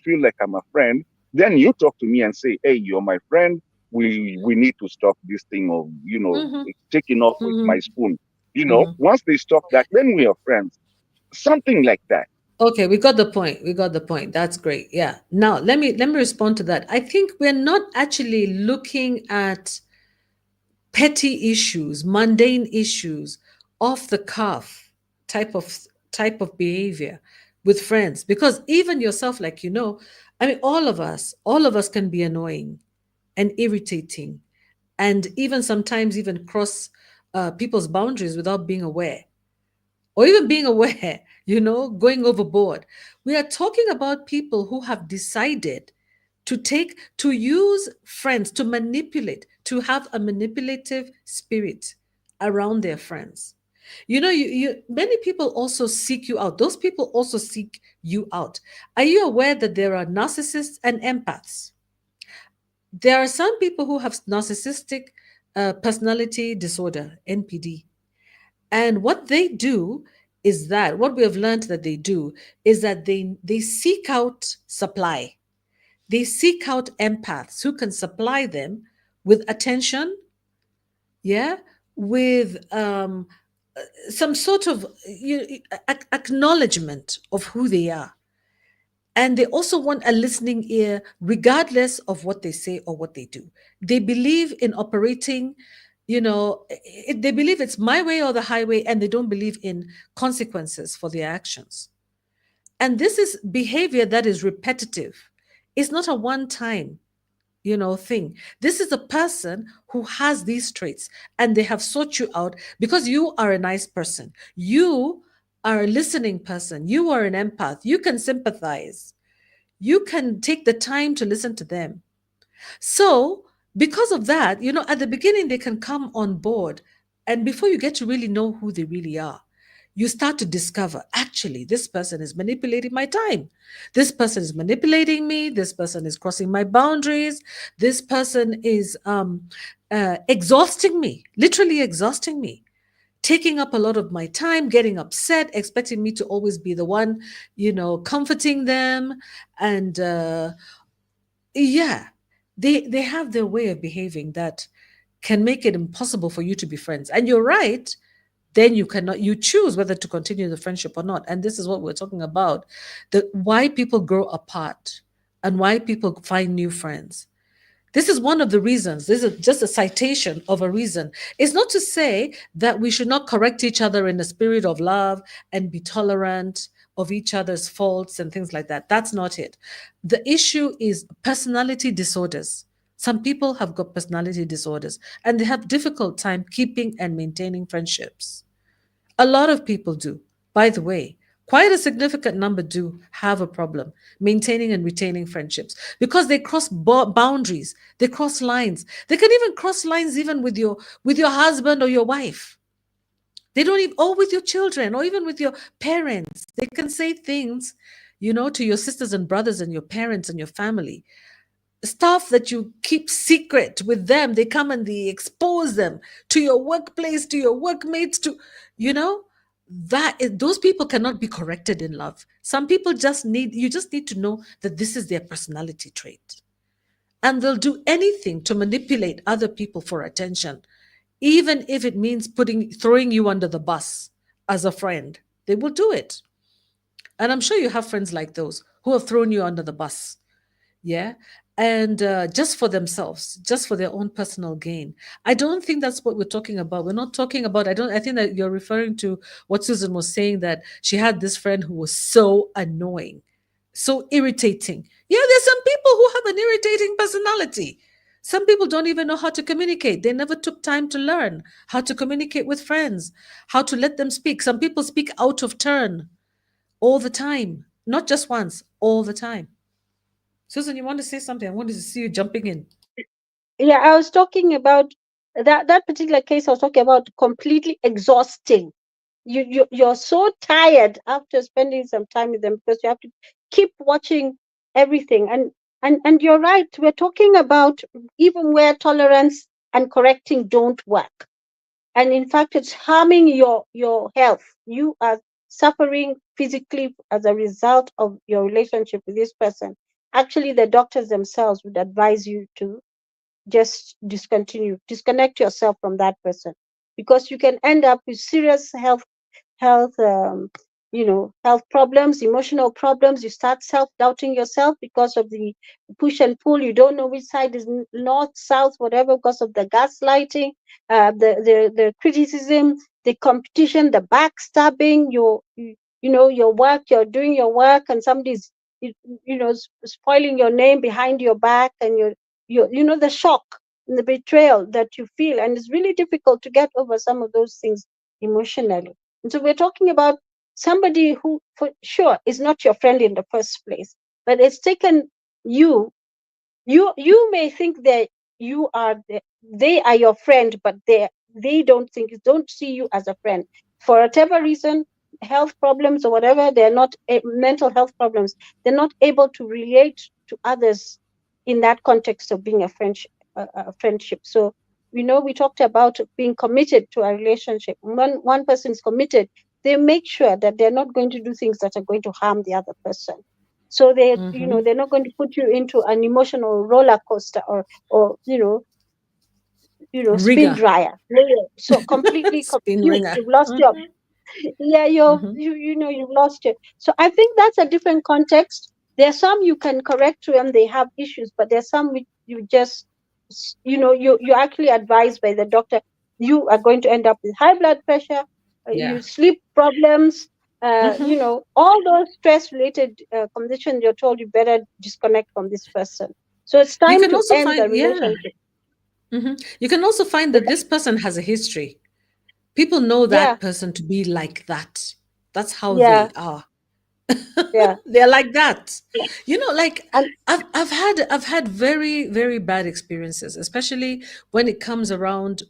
feel like I'm a friend, then you talk to me and say, "Hey, you're my friend. We need to stop this thing of Mhm, taking off with my mhm, spoon." mhm. Once they stop that, then we are friends. Something like that. Okay, we got the point. We got the point. That's great. Yeah. Now, let me respond to that. I think we're not actually looking at petty issues, mundane issues, off the cuff type of type of behavior with friends, because even yourself, like, I mean, all of us can be annoying and irritating, and even sometimes even cross people's boundaries without being aware, or even being aware, going overboard. We are talking about people who have decided to use friends to manipulate, to have a manipulative spirit around their friends. Many people also seek you out. Those people also seek you out. Are you aware that there are narcissists and empaths? There are some people who have narcissistic personality disorder, NPD. And what we have learned that they do is that they seek out supply. They seek out empaths who can supply them with attention, yeah, with some sort of acknowledgement of who they are. And they also want a listening ear, regardless of what they say or what they do. They believe in operating, they believe it's my way or the highway, and they don't believe in consequences for their actions. And this is behavior that is repetitive. It's not a one time, thing. This is a person who has these traits, and they have sought you out because you are a nice person. You are a listening person. You are an empath. You can sympathize. You can take the time to listen to them. So, because of that, at the beginning, they can come on board. And before you get to really know who they really are, you start to discover, actually, this person is manipulating my time. This person is manipulating me. This person is crossing my boundaries. This person is exhausting me, literally exhausting me, taking up a lot of my time, getting upset, expecting me to always be the one, comforting them. And yeah, they have their way of behaving that can make it impossible for you to be friends. And you're right, then you choose whether to continue the friendship or not. And this is what we're talking about, the why people grow apart and why people find new friends. This is one of the reasons. This is just a citation of a reason. It's not to say that we should not correct each other in the spirit of love and be tolerant of each other's faults and things like that. That's not it. The issue is personality disorders. Some people have got personality disorders, and they have difficult time keeping and maintaining friendships. A lot of people do. By the way, quite a significant number do have a problem maintaining and retaining friendships because they cross boundaries, they cross lines. They can even cross lines even with your husband or your wife. They don't even, or with your children, or even with your parents. They can say things, to your sisters and brothers and your parents and your family, stuff that you keep secret with them. They come and they expose them to your workplace, to your workmates, to, you know those people cannot be corrected in love. Some people you just need to know that this is their personality trait, and they'll do anything to manipulate other people for attention, even if it means throwing you under the bus as a friend. They will do it. And I'm sure you have friends like those who have thrown you under the bus, yeah, and just for themselves, just for their own personal gain. I don't think that's what we're talking about. We're not talking about, I think that you're referring to what Susan was saying, that she had this friend who was so annoying. So irritating. Yeah, there's some people who have an irritating personality. Some people don't even know how to communicate. They never took time to learn how to communicate with friends, how to let them speak. Some people speak out of turn all the time, not just once, all the time. Susan, you want to say something? I wanted to see you jumping in. Yeah, I was talking about that particular case. I was talking about completely exhausting. You're so tired after spending some time with them because you have to keep watching everything. And you're right. We're talking about even where tolerance and correcting don't work. And in fact, it's harming your health. You are suffering physically as a result of your relationship with this person. Actually, the doctors themselves would advise you to just disconnect yourself from that person, because you can end up with serious health health problems, emotional problems. You start self-doubting yourself because of the push and pull. You don't know which side is north, south, whatever, because of the gaslighting, the criticism, the competition, the backstabbing. Your work, you're doing your work and somebody's you, spoiling your name behind your back, and the shock and the betrayal that you feel, and it's really difficult to get over some of those things emotionally. And so we're talking about somebody who, for sure, is not your friend in the first place, but it's taken you. You may think that they are your friend, but they don't see you as a friend for whatever reason, health problems or whatever. They're not mental health problems. They're not able to relate to others in that context of being a friendship. A friendship. So we talked about being committed to a relationship. When one person is committed, they make sure that they're not going to do things that are going to harm the other person. So Mm-hmm. they're not going to put you into an emotional roller coaster, or spin Rigor, dryer. So completely spin confused. ringer. You've lost your Mm-hmm. yeah, Mm-hmm. you've lost it. So I think that's a different context. There are some you can correct when they have issues, but there's some which you just you're actually advised by the doctor. You are going to end up with high blood pressure, you Yeah. sleep problems, Mm-hmm. all those stress related conditions. You're told you better disconnect from this person. So it's You time can to also end the find, yeah. relationship. You can also find that this person has a history. People know Yeah, that person to be like that. That's how yeah, they are. yeah. They're like that. Like And I've had very, very bad experiences, especially when it comes around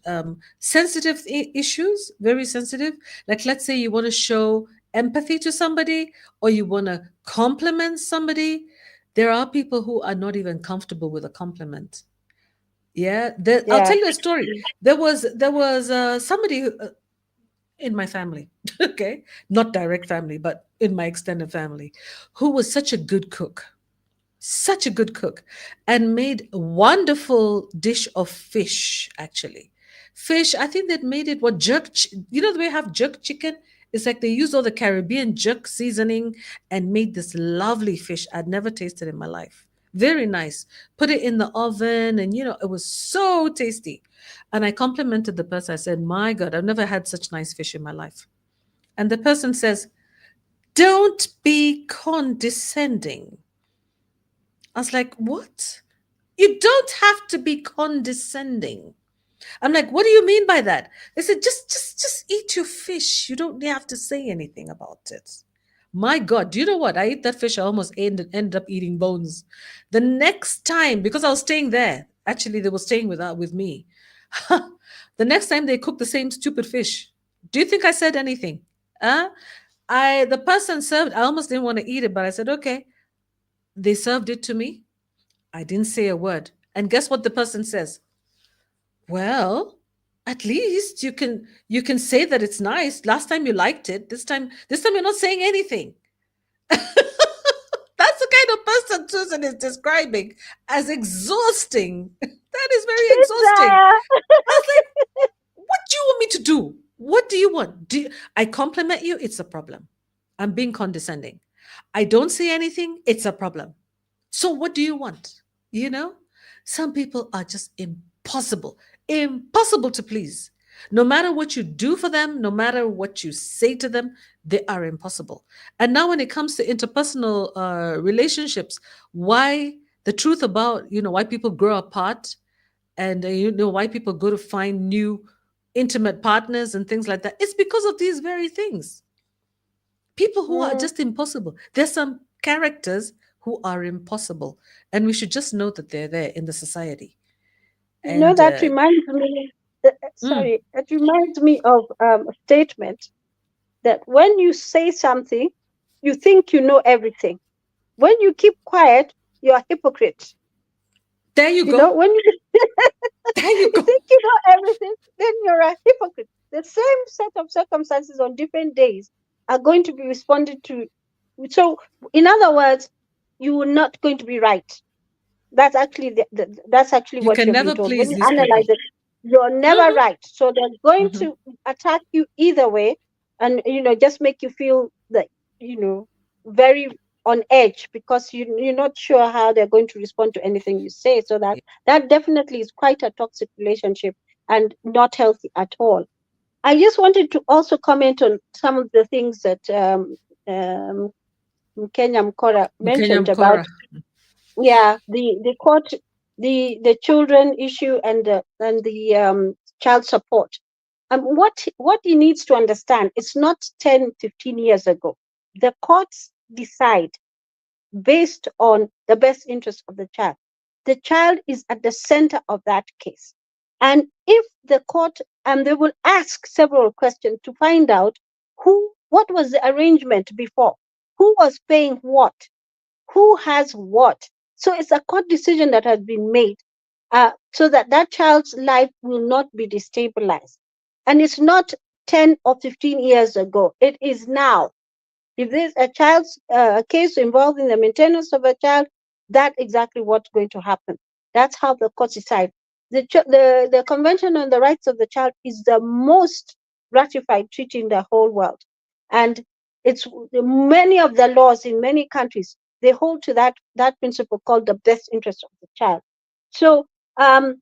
sensitive issues, very sensitive. Like let's say you want to show empathy to somebody or you want to compliment somebody. There are people who are not even comfortable with a compliment. Yeah, I'll yeah, tell you a story. There was somebody in my family, okay, not direct family, but in my extended family, who was such a good cook, and made a wonderful dish of fish. Actually, fish. I think they'd made it what jerk. The way I have jerk chicken. It's like they used all the Caribbean jerk seasoning and made this lovely fish I'd never tasted in my life. Very nice. Put it in the oven, and it was so tasty. And I complimented the person. I said, "My God, I've never had such nice fish in my life." And the person says, "Don't be condescending." I was like, "What? You don't have to be condescending." I'm like, "What do you mean by that?" They said, just eat your fish. You don't have to say anything about it." My God, do you know what? I ate that fish. I almost ended up eating bones. The next time, because I was staying there, actually, they were staying with me. The next time they cooked the same stupid fish, do you think I said anything? Huh? The person served, I almost didn't want to eat it, but I said, okay. They served it to me. I didn't say a word. And guess what the person says? "Well, at least you can say that it's nice. Last time you liked it. This time you're not saying anything." That's the kind of person Susan is describing as exhausting. That is very exhausting. Cynthia, I was like, "What do you want me to do? What do you want? I compliment you? It's a problem. I'm being condescending. I don't say anything? It's a problem. So what do you want?" You know? Some people are just impossible to please. No matter what you do for them, no matter what you say to them, they are impossible. And now, when it comes to interpersonal relationships, why the truth about, why people grow apart, and why people go to find new intimate partners and things like that, it's because of these very things. People who are Mm. just impossible. There's some characters who are impossible, and we should just know that they're there in the society. And That reminds me, mm, sorry, it reminds me of a statement that when you say something, you think you know everything. When you keep quiet, you're a hypocrite. there you go. When you, There you you go. think you know everything, then you're a hypocrite. The same set of circumstances on different days are going to be responded to. So, in other words, you are not going to be right. That's actually that's actually You what can you're being never told. When please you these analyze people. it, you're never Hmm. right. So they're going Hmm. to attack you either way, and just make you feel that very on edge because you're not sure how they're going to respond to anything you say. So that definitely is quite a toxic relationship and not healthy at all. I just wanted to also comment on some of the things that um, Kenya Mkora Kenya mentioned about, Mkora. yeah, the court, the children issue, and the child support. What he needs to understand, it's not 10, 15 years ago. The courts decide based on the best interest of the child. The child is at the center of that case. And if the court, and they will ask several questions to find out what was the arrangement before, who was paying what, who has what. So it's a court decision that has been made, so that that child's life will not be destabilized. And it's not 10 or 15 years ago, it is now. If there's a child's case involving the maintenance of a child, that's exactly what's going to happen. That's how the court decide. The Convention on the Rights of the Child is the most ratified treaty in the whole world, and it's many of the laws in many countries, they hold to that principle called the best interest of the child. So, um,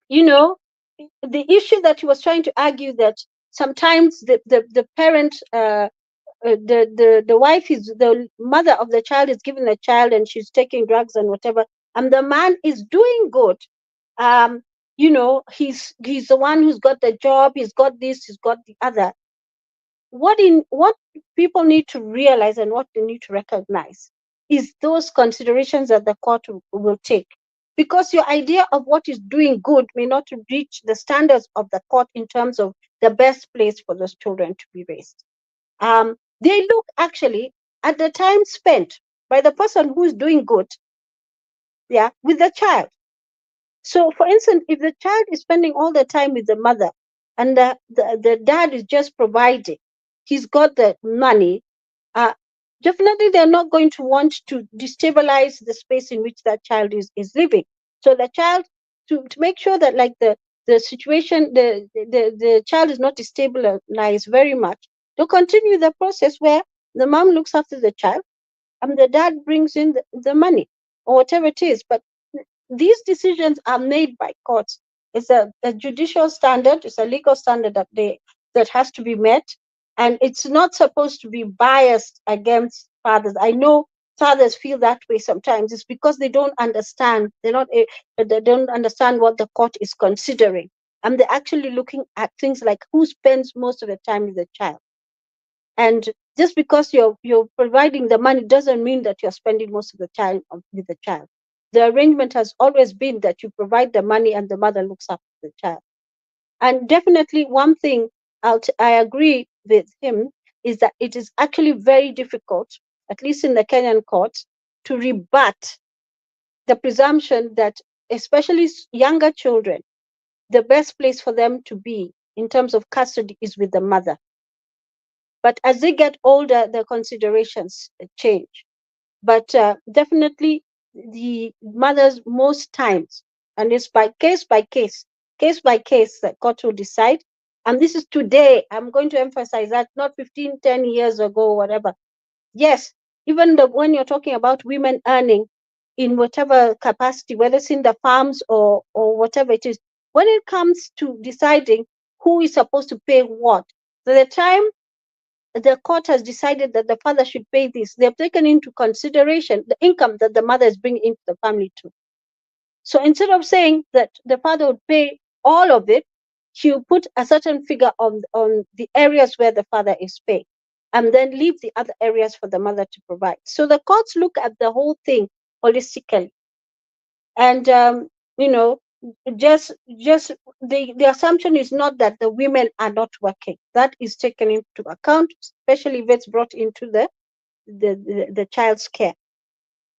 you know, the issue that he was trying to argue, that sometimes the parent, the wife, is the mother of the child, is given a child and she's taking drugs and whatever, and the man is doing good. um he's the one who's got the job, he's got this, he's got the other. What people need to realize and what they need to recognize is those considerations that the court will take, because your idea of what is doing good may not reach the standards of the court in terms of the best place for those children to be raised. They look actually at the time spent by the person who is doing good, yeah, with the child. So, for instance, if the child is spending all the time with the mother and the dad is just providing, he's got the money, uh, definitely they're not going to want to destabilize the space in which that child is living. So the child, to make sure that, like, the situation, the child is not destabilized very much, to continue the process where the mom looks after the child and the dad brings in the money or whatever it is. But these decisions are made by courts. It's a judicial standard, it's a legal standard that has to be met, and it's not supposed to be biased against fathers. I know fathers feel that way sometimes. It's because they don't understand. They don't understand what the court is considering, and they're actually looking at things like who spends most of the time with the child. And just because you're providing the money doesn't mean that you're spending most of the time with the child. The arrangement has always been that you provide the money and the mother looks after the child. And definitely one thing I agree with him is that it is actually very difficult, at least in the Kenyan courts, to rebut the presumption that especially younger children, the best place for them to be in terms of custody is with the mother. But as they get older, the considerations change. But definitely, the mothers, most times, and it's case by case, that court will decide. And this is today. I'm going to emphasize that, not 15, 10 years ago, whatever. Yes, even when you're talking about women earning in whatever capacity, whether it's in the farms or whatever it is, when it comes to deciding who is supposed to pay what. By the time the court has decided that the father should pay this, they have taken into consideration the income that the mother is bringing into the family too. So instead of saying that the father would pay all of it, he will put a certain figure on the areas where the father is paying, and then leave the other areas for the mother to provide. So the courts look at the whole thing holistically. And you know, just the assumption is not that the women are not working. That is taken into account, especially if it's brought into the child's care.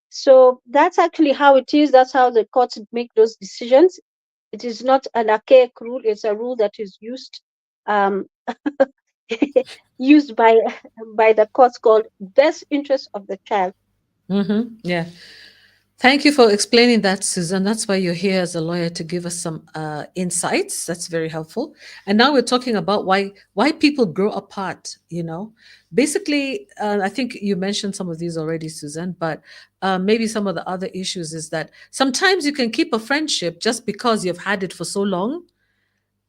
So that's actually how it is. That's how the courts make those decisions. It is not an archaic rule. It's a rule that is used um, used by the courts, called best interest of the child. Yeah. Thank you for explaining that, Susan. That's why you're here as a lawyer, to give us some insights. That's very helpful. And now we're talking about why people grow apart. Basically, I think you mentioned some of these already, Susan. But maybe some of the other issues is that sometimes you can keep a friendship just because you've had it for so long,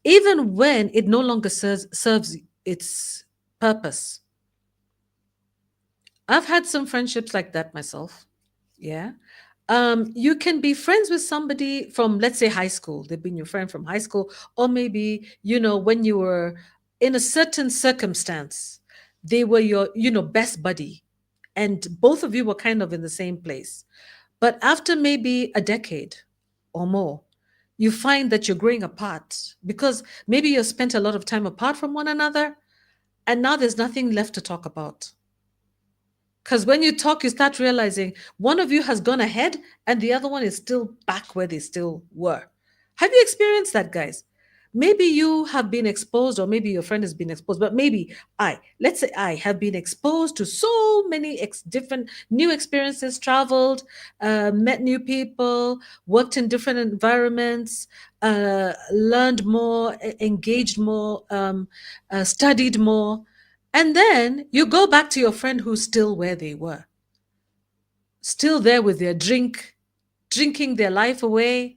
even when it no longer serves its purpose. I've had some friendships like that myself. Yeah. You can be friends with somebody from, let's say, high school. They've been your friend from high school, or maybe, when you were in a certain circumstance, they were your, best buddy, and both of you were kind of in the same place. But after maybe a decade or more, you find that you're growing apart because maybe you've spent a lot of time apart from one another, and now there's nothing left to talk about. Because when you talk, you start realizing one of you has gone ahead and the other one is still back where they still were. Have you experienced that, guys? Maybe you have been exposed, or maybe your friend has been exposed, but maybe let's say I have been exposed to so many different new experiences, traveled, met new people, worked in different environments, learned more, engaged more, studied more. And then you go back to your friend who's still where they were, still there with their drinking their life away,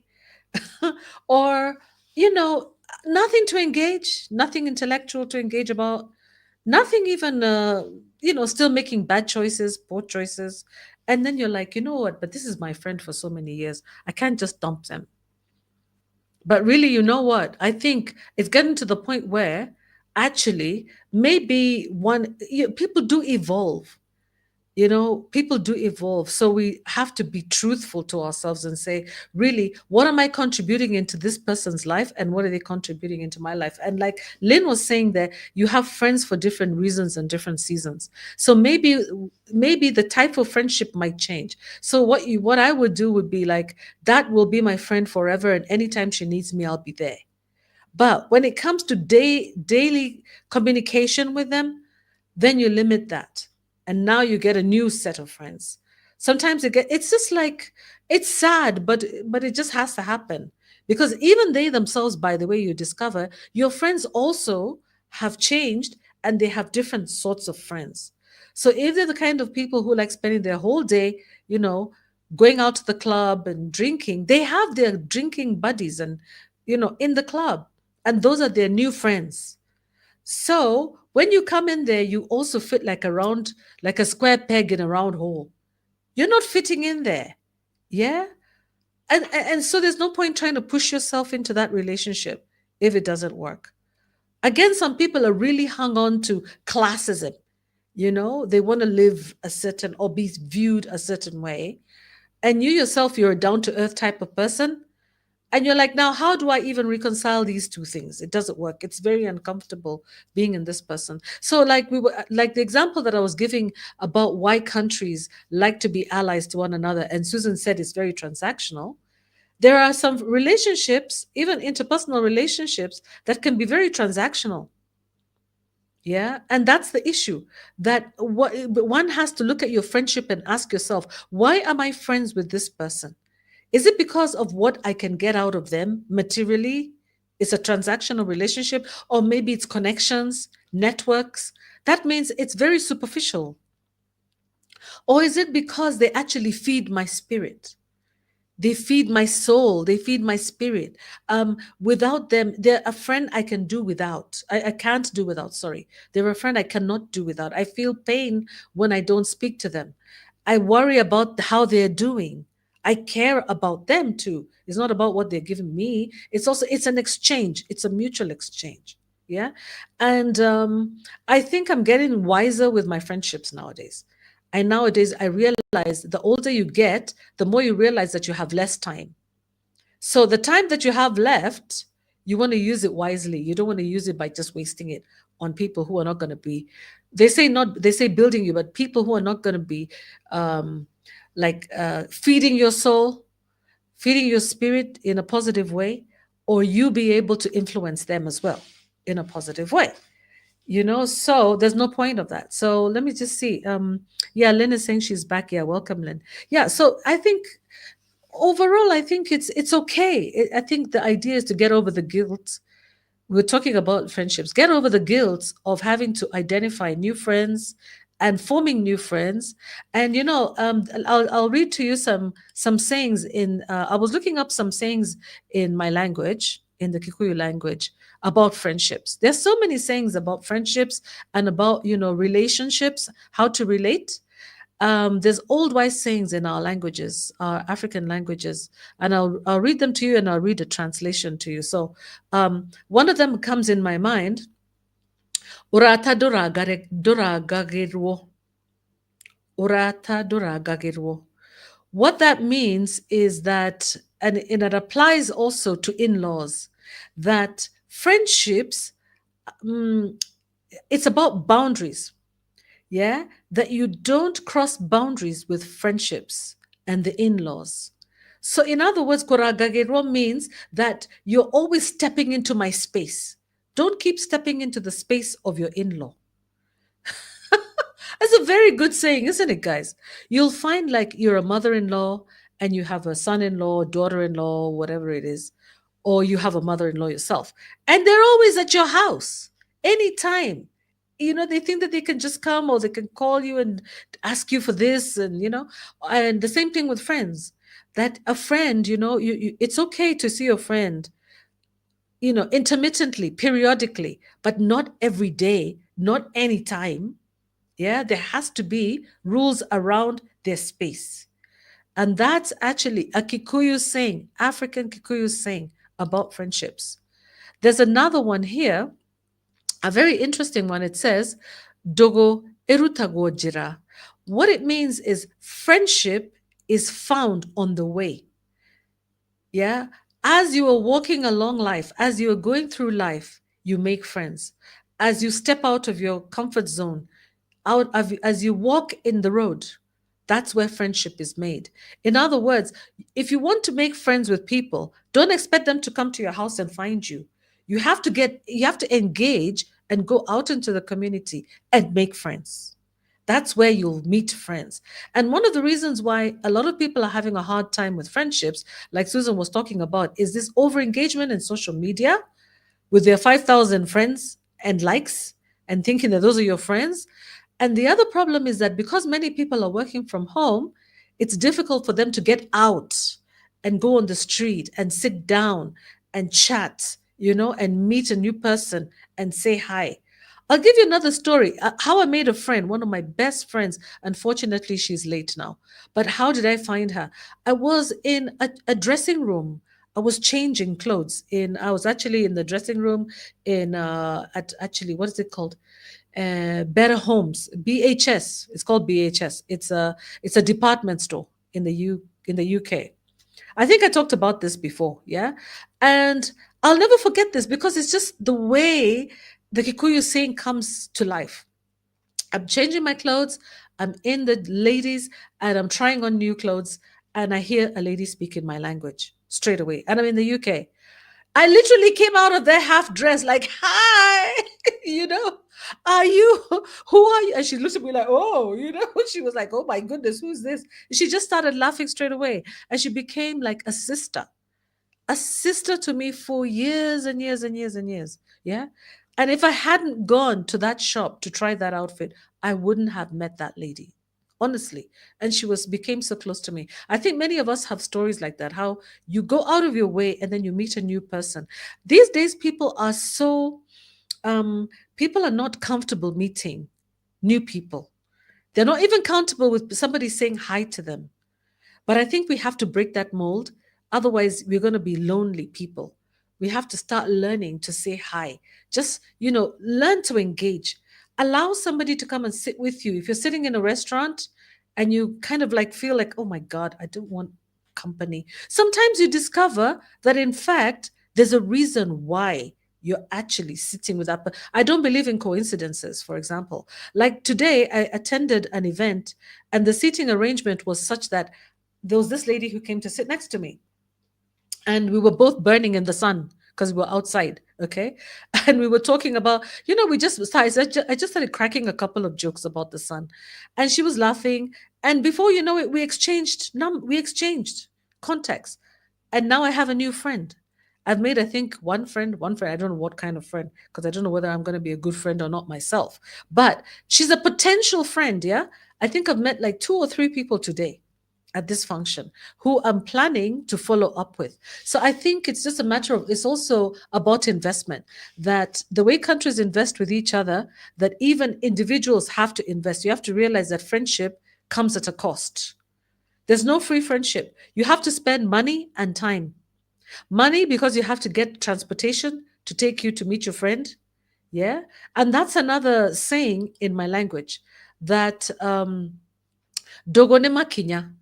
or, nothing to engage, nothing intellectual to engage about, nothing even, still making bad choices, poor choices. And then you're like, you know what, but this is my friend for so many years. I can't just dump them. But really, you know what? I think it's getting to the point where actually maybe people do evolve. People do evolve. So we have to be truthful to ourselves and say, really, what am I contributing into this person's life, and what are they contributing into my life? And like Lynn was saying, that you have friends for different reasons and different seasons. So maybe the type of friendship might change. So what I would do would be like, that will be my friend forever, and anytime she needs me, I'll be there. But when it comes to daily communication with them, then you limit that, and now you get a new set of friends. Sometimes it's just like, it's sad, but it just has to happen, because even they themselves, by the way, you discover your friends also have changed, and they have different sorts of friends. So if they're the kind of people who like spending their whole day, going out to the club and drinking, they have their drinking buddies, and in the club, and those are their new friends. So when you come in there, you also fit like a square peg in a round hole. You're not fitting in there. Yeah. And so there's no point trying to push yourself into that relationship if it doesn't work. Again, some people are really hung on to classism. They want to live a certain, or be viewed a certain way. And you yourself, you're a down to earth type of person. And you're like, now, how do I even reconcile these two things? It doesn't work. It's very uncomfortable being in this person. So, like the example that I was giving about why countries like to be allies to one another, and Susan said it's very transactional. There are some relationships, even interpersonal relationships, that can be very transactional. Yeah. And that's the issue, that one has to look at your friendship and ask yourself, why am I friends with this person? Is it because of what I can get out of them materially? It's a transactional relationship, or maybe it's connections, networks. That means it's very superficial. Or is it because they actually feed my spirit? They feed my soul. They feed my spirit. Without them, they're a friend I can do without. I can't do without. Sorry, they're a friend I cannot do without. I feel pain when I don't speak to them. I worry about how they're doing. I care about them too. It's not about what they're giving me. It's an exchange. It's a mutual exchange. Yeah, and I think I'm getting wiser with my friendships nowadays. I realize the older you get, the more you realize that you have less time. So the time that you have left, you want to use it wisely. You don't want to use it by just wasting it on people who are not going to be. They say building you, but people who are not going to be um, feeding your soul, feeding your spirit in a positive way, or you be able to influence them as well in a positive way. So there's no point of that. So let me just see. Yeah, Lynn is saying she's back. Yeah, welcome, Lynn. Yeah, so I think overall, I think it's okay. I think the idea is to get over the guilt. We're talking about friendships. Get over the guilt of having to identify new friends and forming new friends. And I'll read to you some sayings in. I was looking up some sayings in my language, in the Kikuyu language, about friendships. There's so many sayings about friendships and about relationships, how to relate. There's old wise sayings in our languages, our African languages, and I'll read them to you, and I'll read a translation to you. So, one of them comes in my mind. Urata dora gagirwo. Urata dora gagirwo. What that means is that, and it applies also to in-laws, that friendships, it's about boundaries. Yeah, that you don't cross boundaries with friendships and the in-laws. So in other words, koragagero means that you're always stepping into my space. Don't keep stepping into the space of your in-law. That's a very good saying, isn't it, guys? You'll find like you're a mother-in-law and you have a son-in-law, daughter-in-law, whatever it is, or you have a mother-in-law yourself, and they're always at your house anytime. They think that they can just come, or they can call you and ask you for this, and the same thing with friends. That a friend, it's okay to see your friend, intermittently, periodically, but not every day, not anytime. Yeah, there has to be rules around their space. And that's actually a Kikuyu saying, African Kikuyu saying about friendships. There's another one here, a very interesting one. It says, Dogo erutago jira. What it means is friendship is found on the way. Yeah. As you are walking along life, as you are going through life, you make friends. As you step out of your comfort zone, as you walk in the road, that's where friendship is made. In other words, if you want to make friends with people, don't expect them to come to your house and find you. You have to engage and go out into the community and make friends. That's where you'll meet friends. And one of the reasons why a lot of people are having a hard time with friendships, like Susan was talking about, is this over engagement in social media with their 5,000 friends and likes and thinking that those are your friends. And the other problem is that because many people are working from home, it's difficult for them to get out and go on the street and sit down and chat, and meet a new person and say hi. I'll give you another story. How I made a friend, one of my best friends. Unfortunately, she's late now. But how did I find her? I was in a dressing room. I was changing clothes. I was actually in the dressing room what is it called? Better Homes, BHS. It's called BHS. It's a department store in the UK. I think I talked about this before, yeah? And I'll never forget this because it's just the way the Kikuyu saying comes to life. I'm changing my clothes, I'm in the ladies, and I'm trying on new clothes, and I hear a lady speak in my language straight away. And I'm in the UK. I literally came out of there half dressed, like, hi, are you, who are you? And she looked at me like, oh, she was like, oh my goodness, who's this? She just started laughing straight away. And she became like a sister to me for years and years and years and years. Yeah. And if I hadn't gone to that shop to try that outfit, I wouldn't have met that lady. honestly. And she became so close to me. I think many of us have stories like that, how you go out of your way and then you meet a new person. These days, people are so, people are not comfortable meeting new people. They're not even comfortable with somebody saying hi to them. But I think we have to break that mold. Otherwise, we're going to be lonely people. We have to start learning to say hi. Just, learn to engage. Allow somebody to come and sit with you. If you're sitting in a restaurant and you kind of like feel like, oh my God, I don't want company. Sometimes you discover that in fact, there's a reason why you're actually sitting with that. I don't believe in coincidences, for example. Like today, I attended an event and the seating arrangement was such that there was this lady who came to sit next to me, and we were both burning in the sun because we were outside. Okay. And we were talking about, we just started, I just started cracking a couple of jokes about the sun, and she was laughing. And before you know it, we exchanged contacts. And now I have a new friend. I've made, I think, one friend. I don't know what kind of friend, because I don't know whether I'm going to be a good friend or not myself. But she's a potential friend. Yeah. I think I've met like 2 or 3 people today at this function who I'm planning to follow up with. So I think it's just a matter of, it's also about investment, that the way countries invest with each other, that even individuals have to invest. You have to realize that friendship comes at a cost. There's no free friendship. You have to spend money and time. Money because you have to get transportation to take you to meet your friend. Yeah. And that's another saying in my language, that dogonema kinya.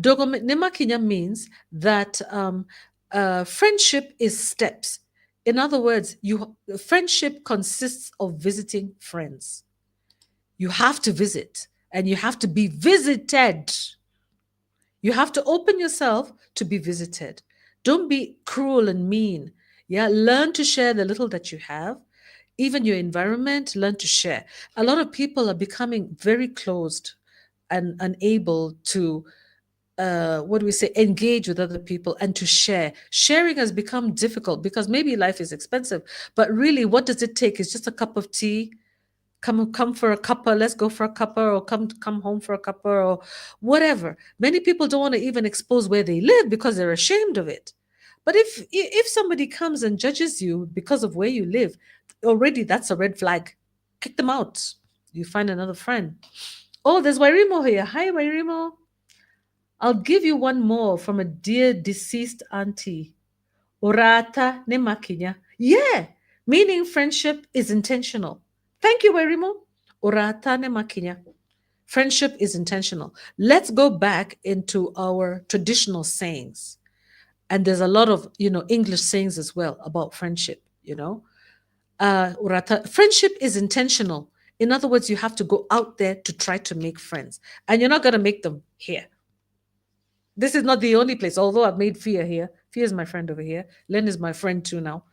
Dogonema kinya means that friendship is steps. In other words, friendship consists of visiting friends. You have to visit and you have to be visited. You have to open yourself to be visited. Don't be cruel and mean. Yeah, learn to share the little that you have. Even your environment, learn to share. A lot of people are becoming very closed and unable to, what do we say, engage with other people and to share. Sharing has become difficult because maybe life is expensive, but really, what does it take? It's just a cup of tea. Come for a cuppa, let's go for a cuppa, or come home for a cuppa, or whatever. Many people don't want to even expose where they live because they're ashamed of it. But if somebody comes and judges you because of where you live, already that's a red flag. Kick them out. You find another friend. Oh, there's Wairimo here. Hi, Wairimo. I'll give you one more from a dear deceased auntie. Orata ne makinya. Yeah, meaning friendship is intentional. Thank you, Werimo. Orata ne makinya. Friendship is intentional. Let's go back into our traditional sayings. And there's a lot of, English sayings as well about friendship. Friendship is intentional. In other words, you have to go out there to try to make friends. And you're not going to make them here. This is not the only place, although I've made Fia here. Fia is my friend over here. Len is my friend too now.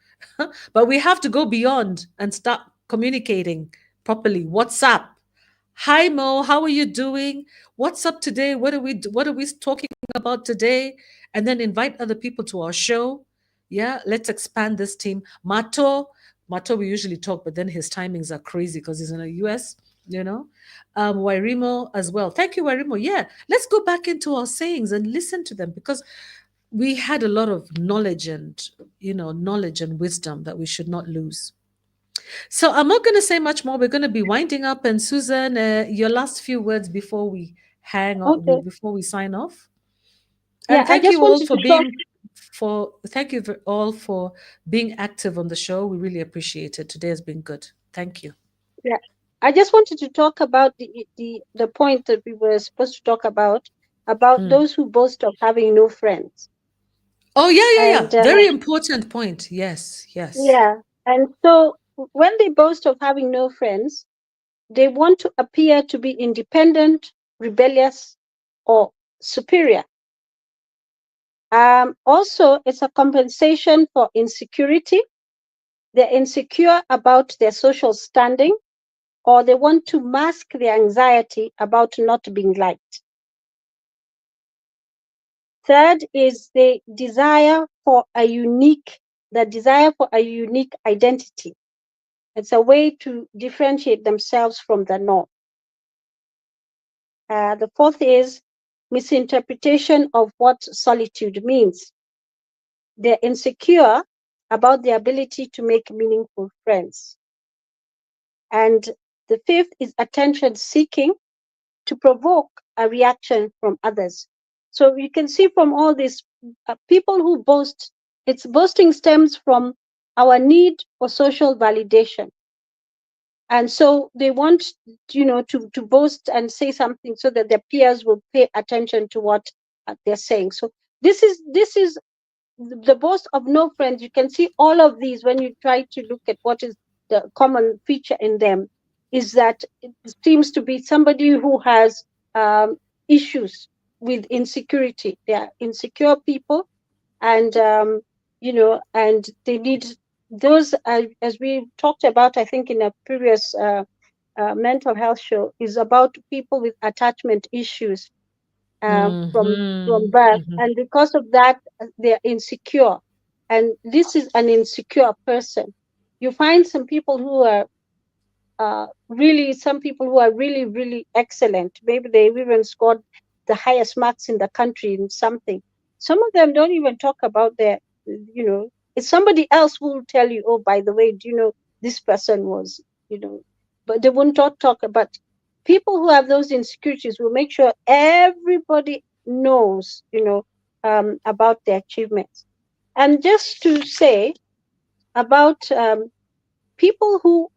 But we have to go beyond and start communicating properly. What's up? Hi Mo, how are you doing? What's up today? What are we talking about today? And then invite other people to our show. Yeah, let's expand this team. Mato, we usually talk, but then his timings are crazy because he's in the US, you know. Wairimo as well. Thank you, Wairimo. Yeah, let's go back into our sayings and listen to them, because we had a lot of knowledge and wisdom that we should not lose. So I'm not going to say much more. We're going to be winding up. And Susan, your last few words before we hang on, Okay. before we sign off. Yeah, And I thank just you all wanted for to talk. thank you all for being active on the show. We really appreciate it. Today has been good. Thank you. Yeah, I just wanted to talk about the point that we were supposed to talk about those who boast of having no friends. Oh, yeah. And Very important point. Yes. yeah, and so when they boast of having no friends, they want to appear to be independent, rebellious, or superior. Also, it's a compensation for insecurity. They're insecure about their social standing, or they want to mask their anxiety about not being liked. Third is the desire for a unique identity. It's a way to differentiate themselves from the norm. The fourth is misinterpretation of what solitude means. They're insecure about the ability to make meaningful friends. And the fifth is attention seeking to provoke a reaction from others. So you can see from all these people who boast, its boasting stems from our need for social validation. And so they want, to boast and say something so that their peers will pay attention to what they're saying. So this is the boast of no friends. You can see all of these when you try to look at what is the common feature in them, is that it seems to be somebody who has issues with insecurity. They are insecure people, and and they need those, as we talked about, I think in a previous mental health show, is about people with attachment issues from Mm-hmm. birth, Mm-hmm. and because of that, they're insecure. And this is an insecure person. You find some people who are some people who are really, really excellent. Maybe they've even scored the highest marks in the country in something. Some of them don't even talk about it's somebody else who will tell you, oh, by the way, do you know this person was, but they won't talk about. People who have those insecurities will make sure everybody knows, about their achievements. And just to say about people who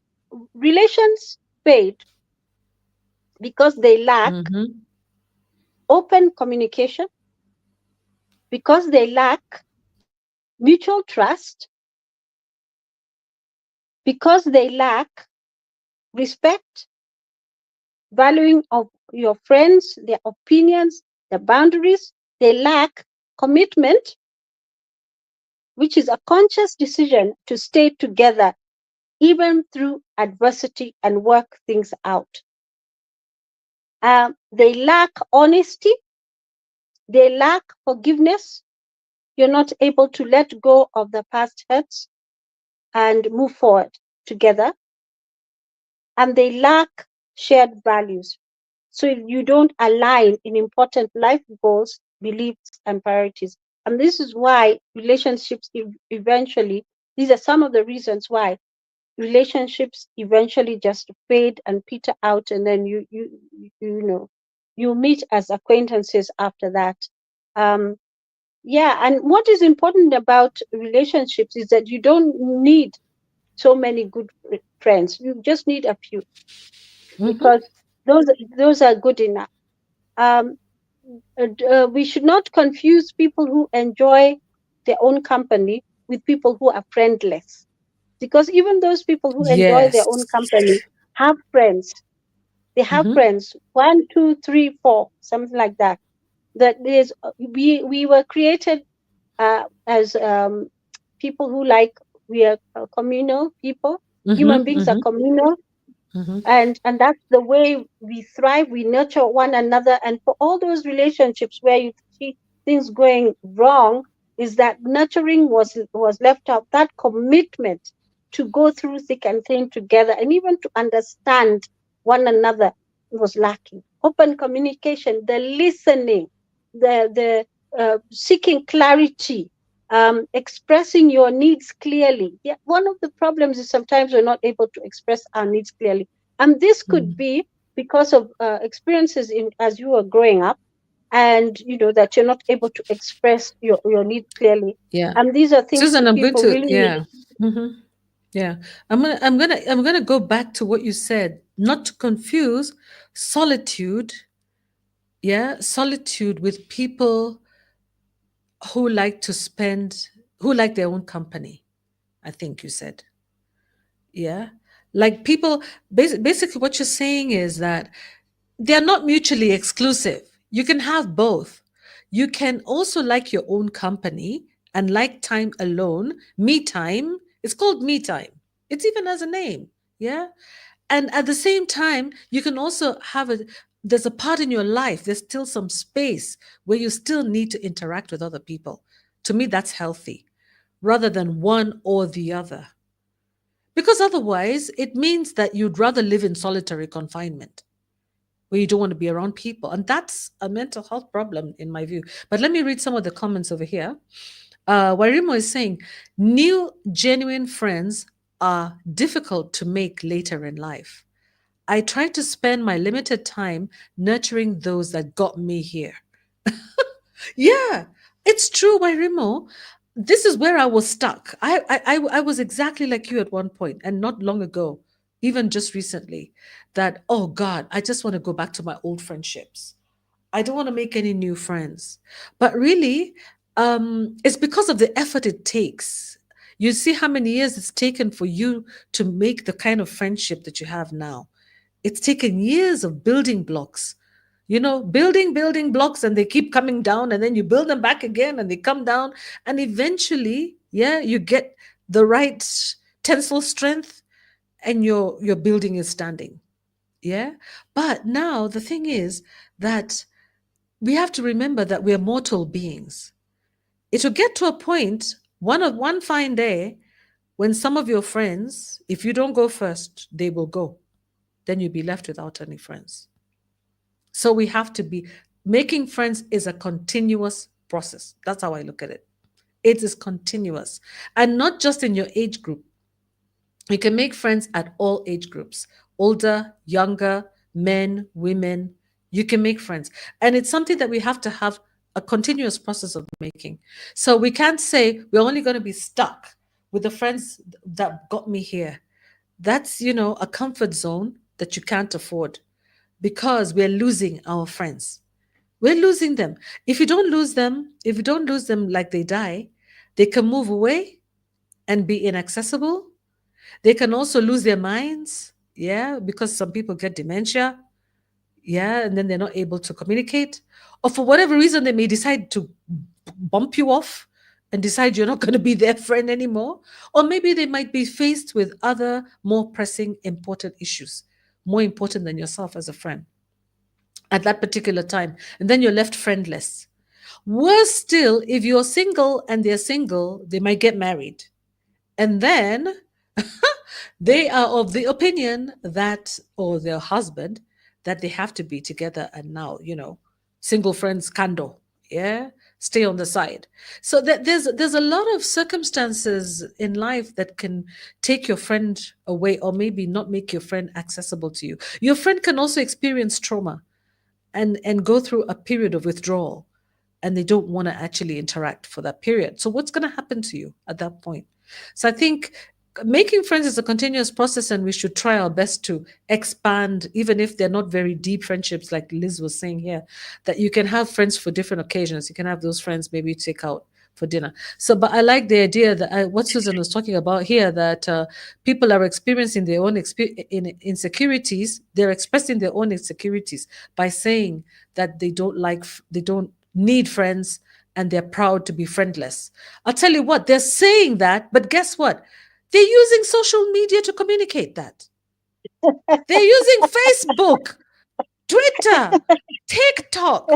relations fade because they lack Mm-hmm. open communication, because they lack mutual trust, because they lack respect, valuing of your friends, their opinions, their boundaries. They lack commitment, which is a conscious decision to stay together even through adversity and work things out. They lack honesty, they lack forgiveness. You're not able to let go of the past hurts and move forward together. And they lack shared values. So you don't align in important life goals, beliefs, and priorities. And this is why relationships eventually, these are some of the reasons why relationships eventually just fade and peter out, and then you meet as acquaintances after that. Um, yeah, and what is important about relationships is that you don't need so many good friends. You just need a few, Mm-hmm. because those are good enough. Um, we should not confuse people who enjoy their own company with people who are friendless, because even those people who enjoy their own Yes. company have friends. They have Mm-hmm. friends, one, two, three, four, something like that. That is, we were created as people who we are communal people. Human Mm-hmm. beings are Mm-hmm. communal, Mm-hmm. and that's the way we thrive. We nurture one another, and for all those relationships where you see things going wrong, is that nurturing was left out. That commitment to go through thick and thin together, and even to understand one another, was lacking. Open communication, the listening, the seeking clarity, expressing your needs clearly. Yeah, one of the problems is sometimes we're not able to express our needs clearly, and this could be because of experiences in as you were growing up, and that you're not able to express your needs clearly. Yeah. And these are things Susan, that I'm going people to, really need. yeah. Mm-hmm. Yeah. I'm gonna go back to what you said, not to confuse solitude, yeah, solitude with people who like to spend, who like their own company, I think you said. Yeah. Like people, basically, what you're saying is that they're not mutually exclusive. You can have both. You can also like your own company and like time alone, me time. It's called me time. It's even has a name. Yeah. And at the same time, you can also there's a part in your life, there's still some space where you still need to interact with other people. To me, that's healthy rather than one or the other. Because otherwise, it means that you'd rather live in solitary confinement. where you don't want to be around people. And that's a mental health problem, in my view. But let me read some of the comments over here. Warimo is saying, new genuine friends are difficult to make later in life. I try to spend my limited time nurturing those that got me here. Yeah, it's true, Wairimo. This is where I was stuck. I was exactly like you at one point, and not long ago, even just recently, that, oh God, I just want to go back to my old friendships. I don't want to make any new friends. But really, it's because of the effort it takes. You see how many years it's taken for you to make the kind of friendship that you have now. It's taken years of building blocks, building blocks, and they keep coming down, and then you build them back again and they come down. And eventually, yeah, you get the right tensile strength, and your building is standing. Yeah. But now the thing is that we have to remember that we are mortal beings. It will get to a point, one fine day, when some of your friends, if you don't go first, they will go. Then you'll be left without any friends. So we have to be making friends is a continuous process. That's how I look at it. It is continuous, and not just in your age group. You can make friends at all age groups, older, younger, men, women. You can make friends. And it's something that we have to have a continuous process of making. So we can't say we're only going to be stuck with the friends that got me here. That's, a comfort zone that you can't afford, because we're losing our friends. We're losing them. If you don't lose them like they die, they can move away and be inaccessible. They can also lose their minds, yeah, because some people get dementia, yeah, and then they're not able to communicate. Or for whatever reason, they may decide to bump you off and decide you're not going to be their friend anymore. Or maybe they might be faced with other more pressing, important issues, more important than yourself as a friend at that particular time. And then you're left friendless. Worse still, if you're single and they're single, they might get married. And then they are of the opinion that, or their husband, that they have to be together. And now, single friends candle, yeah, stay on the side. So that there's a lot of circumstances in life that can take your friend away, or maybe not make your friend accessible to you. Your friend can also experience trauma and go through a period of withdrawal, and they don't want to actually interact for that period. So what's going to happen to you at that point? So I think making friends is a continuous process, and we should try our best to expand, even if they're not very deep friendships, like Liz was saying here, that you can have friends for different occasions. You can have those friends maybe take out for dinner. So, but I like the idea that what Susan was talking about here, that people are experiencing their own insecurities. They're expressing their own insecurities by saying that they don't need friends, and they're proud to be friendless. I'll tell you what, they're saying that, but guess what? They're using social media to communicate that. They're using Facebook, Twitter, TikTok.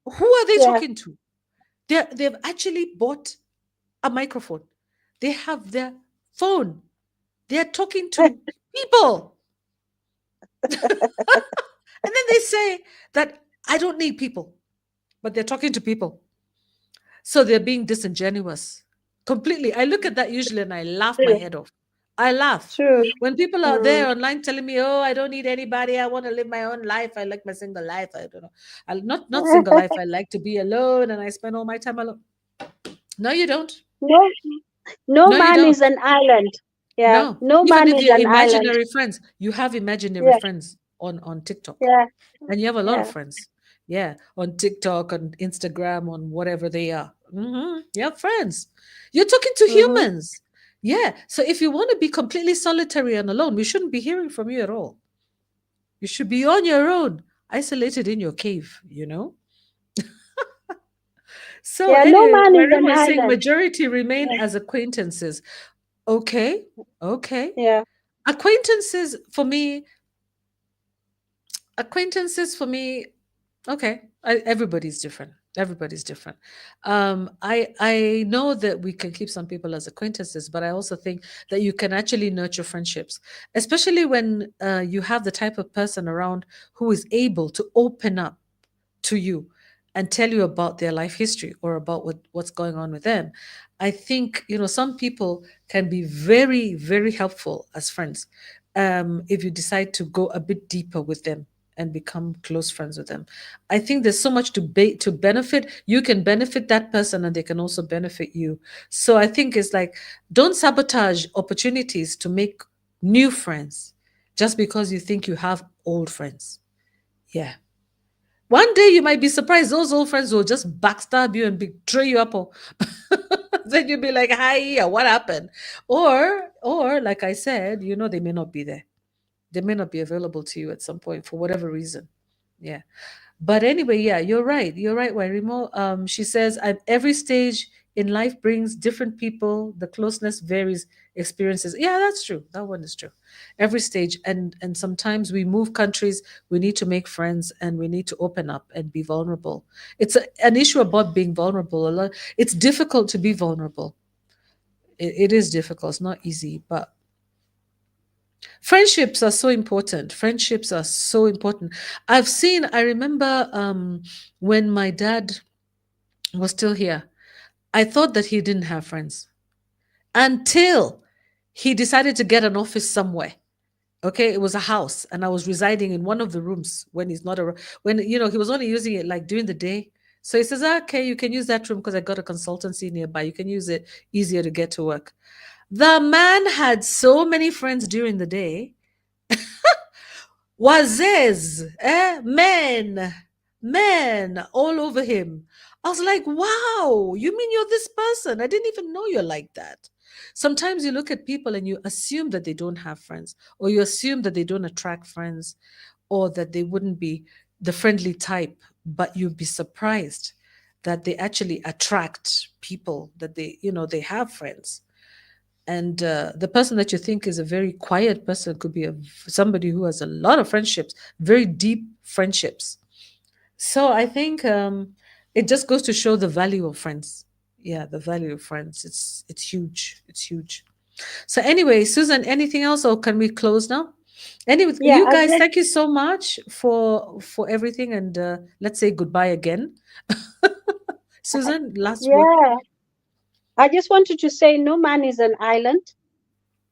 Who are they talking to? They've actually bought a microphone. They have their phone. They're talking to people. And then they say that I don't need people, but they're talking to people. So they're being disingenuous completely. I look at that usually and I laugh my head off. I laugh. True. When people are there online telling me, oh, I don't need anybody. I want to live my own life. I like my single life. I don't know. Not single life. I like to be alone and I spend all my time alone. No, you don't. No man is an island. Yeah. No Even man if is you're an island. imaginary friends, you have imaginary friends on TikTok. Yeah. And you have a lot of friends. Yeah. On TikTok, on Instagram, on whatever they are. You have friends. You're talking to humans. Yeah. So if you want to be completely solitary and alone, we shouldn't be hearing from you at all. You should be on your own, isolated in your cave, So Yeah, no man is an saying island. majority remain as acquaintances. Okay. Yeah. Acquaintances for me, okay. Everybody's different. Everybody's different. I know that we can keep some people as acquaintances, but I also think that you can actually nurture friendships, especially when you have the type of person around who is able to open up to you and tell you about their life history or about what's going on with them. I think, some people can be very, very helpful as friends, if you decide to go a bit deeper with them and become close friends with them. I think there's so much to benefit. You can benefit that person and they can also benefit you. So I think it's like, don't sabotage opportunities to make new friends just because you think you have old friends. Yeah. One day you might be surprised those old friends will just backstab you and betray you up. Then you'll be like, "Hi, what happened?" Or like I said, they may not be there. They may not be available to you at some point for whatever reason. Yeah. But anyway, yeah, you're right. You're right, Wairimo. She says, at every stage in life brings different people. The closeness varies experiences. Yeah, that's true. That one is true. Every stage, and sometimes we move countries. We need to make friends, and we need to open up and be vulnerable. It's an issue about being vulnerable. A lot. It's difficult to be vulnerable. It is difficult. It's not easy, but friendships are so important. Friendships are so important. I remember, when my dad was still here, I thought that he didn't have friends until he decided to get an office somewhere. Okay, it was a house, and I was residing in one of the rooms when he's not around. When he was only using it like during the day. So he says, "Okay, you can use that room because I got a consultancy nearby. You can use it, easier to get to work." The man had so many friends during the day. Wazez, men all over him. I was like, wow, you mean you're this person? I didn't even know you're like that. Sometimes you look at people and you assume that they don't have friends, or you assume that they don't attract friends, or that they wouldn't be the friendly type, but you'd be surprised that they actually attract people, that they have friends. And the person that you think is a very quiet person could be somebody who has a lot of friendships, very deep friendships. So I think, it just goes to show the value of friends. Yeah, the value of friends. It's huge. It's huge. So anyway, Susan, anything else, or can we close now? Anyway, Yeah, you I'd guys, like, thank you so much for everything, and let's say goodbye again. Susan, last word. yeah, I just wanted to say no man is an island.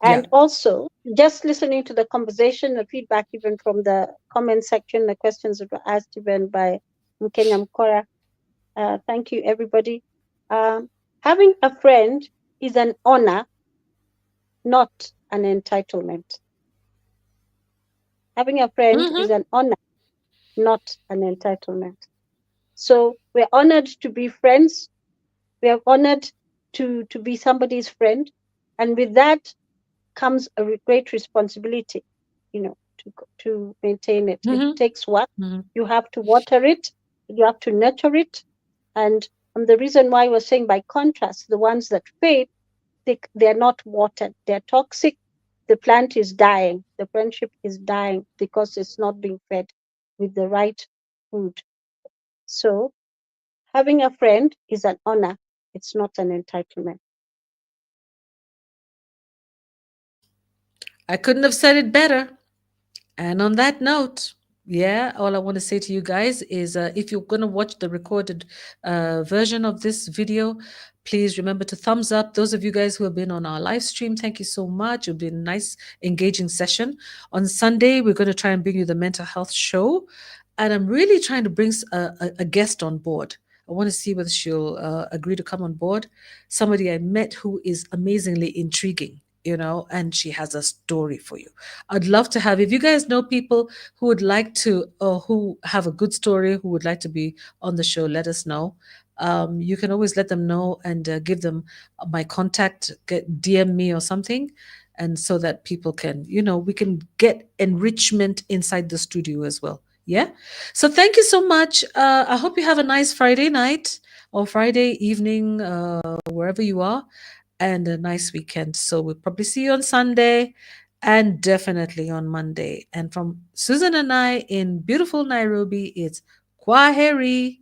Yeah. And also, just listening to the conversation, the feedback, even from the comment section, the questions that were asked even by Mkenya Mkora. Thank you, everybody. Um, Having a friend is an honor, not an entitlement. Having a friend is Mm-hmm. an honor, not an entitlement. So we're honored to be friends. We are honored to be somebody's friend. And with that comes a great responsibility, to maintain it. It Mm-hmm. takes work. Mm-hmm. You have to water it. You have to nurture it. And the reason why we're saying, by contrast, the ones that fade, they're not watered. They're toxic. The plant is dying. The friendship is dying because it's not being fed with the right food. So having a friend is an honor. It's not an entitlement. I couldn't have said it better. And on that note, yeah, all I want to say to you guys is, if you're going to watch the recorded version of this video, please remember to thumbs up. Those of you guys who have been on our live stream, thank you so much. It'll be a nice, engaging session. On Sunday, we're going to try and bring you the mental health show. And I'm really trying to bring a guest on board. I want to see whether she'll agree to come on board. Somebody I met who is amazingly intriguing, and she has a story for you. I'd love to have, if you guys know people who would like to, or who have a good story, who would like to be on the show, let us know. You can always let them know and give them my contact, DM me or something. And so that people can, we can get enrichment inside the studio as well. Yeah. So thank you so much. I hope you have a nice Friday night or Friday evening, wherever you are, and a nice weekend. So we'll probably see you on Sunday and definitely on Monday. And from Susan and I in beautiful Nairobi, it's Kwaheri.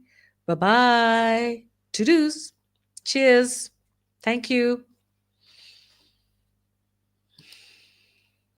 Bye bye. To do's. Cheers. Thank you.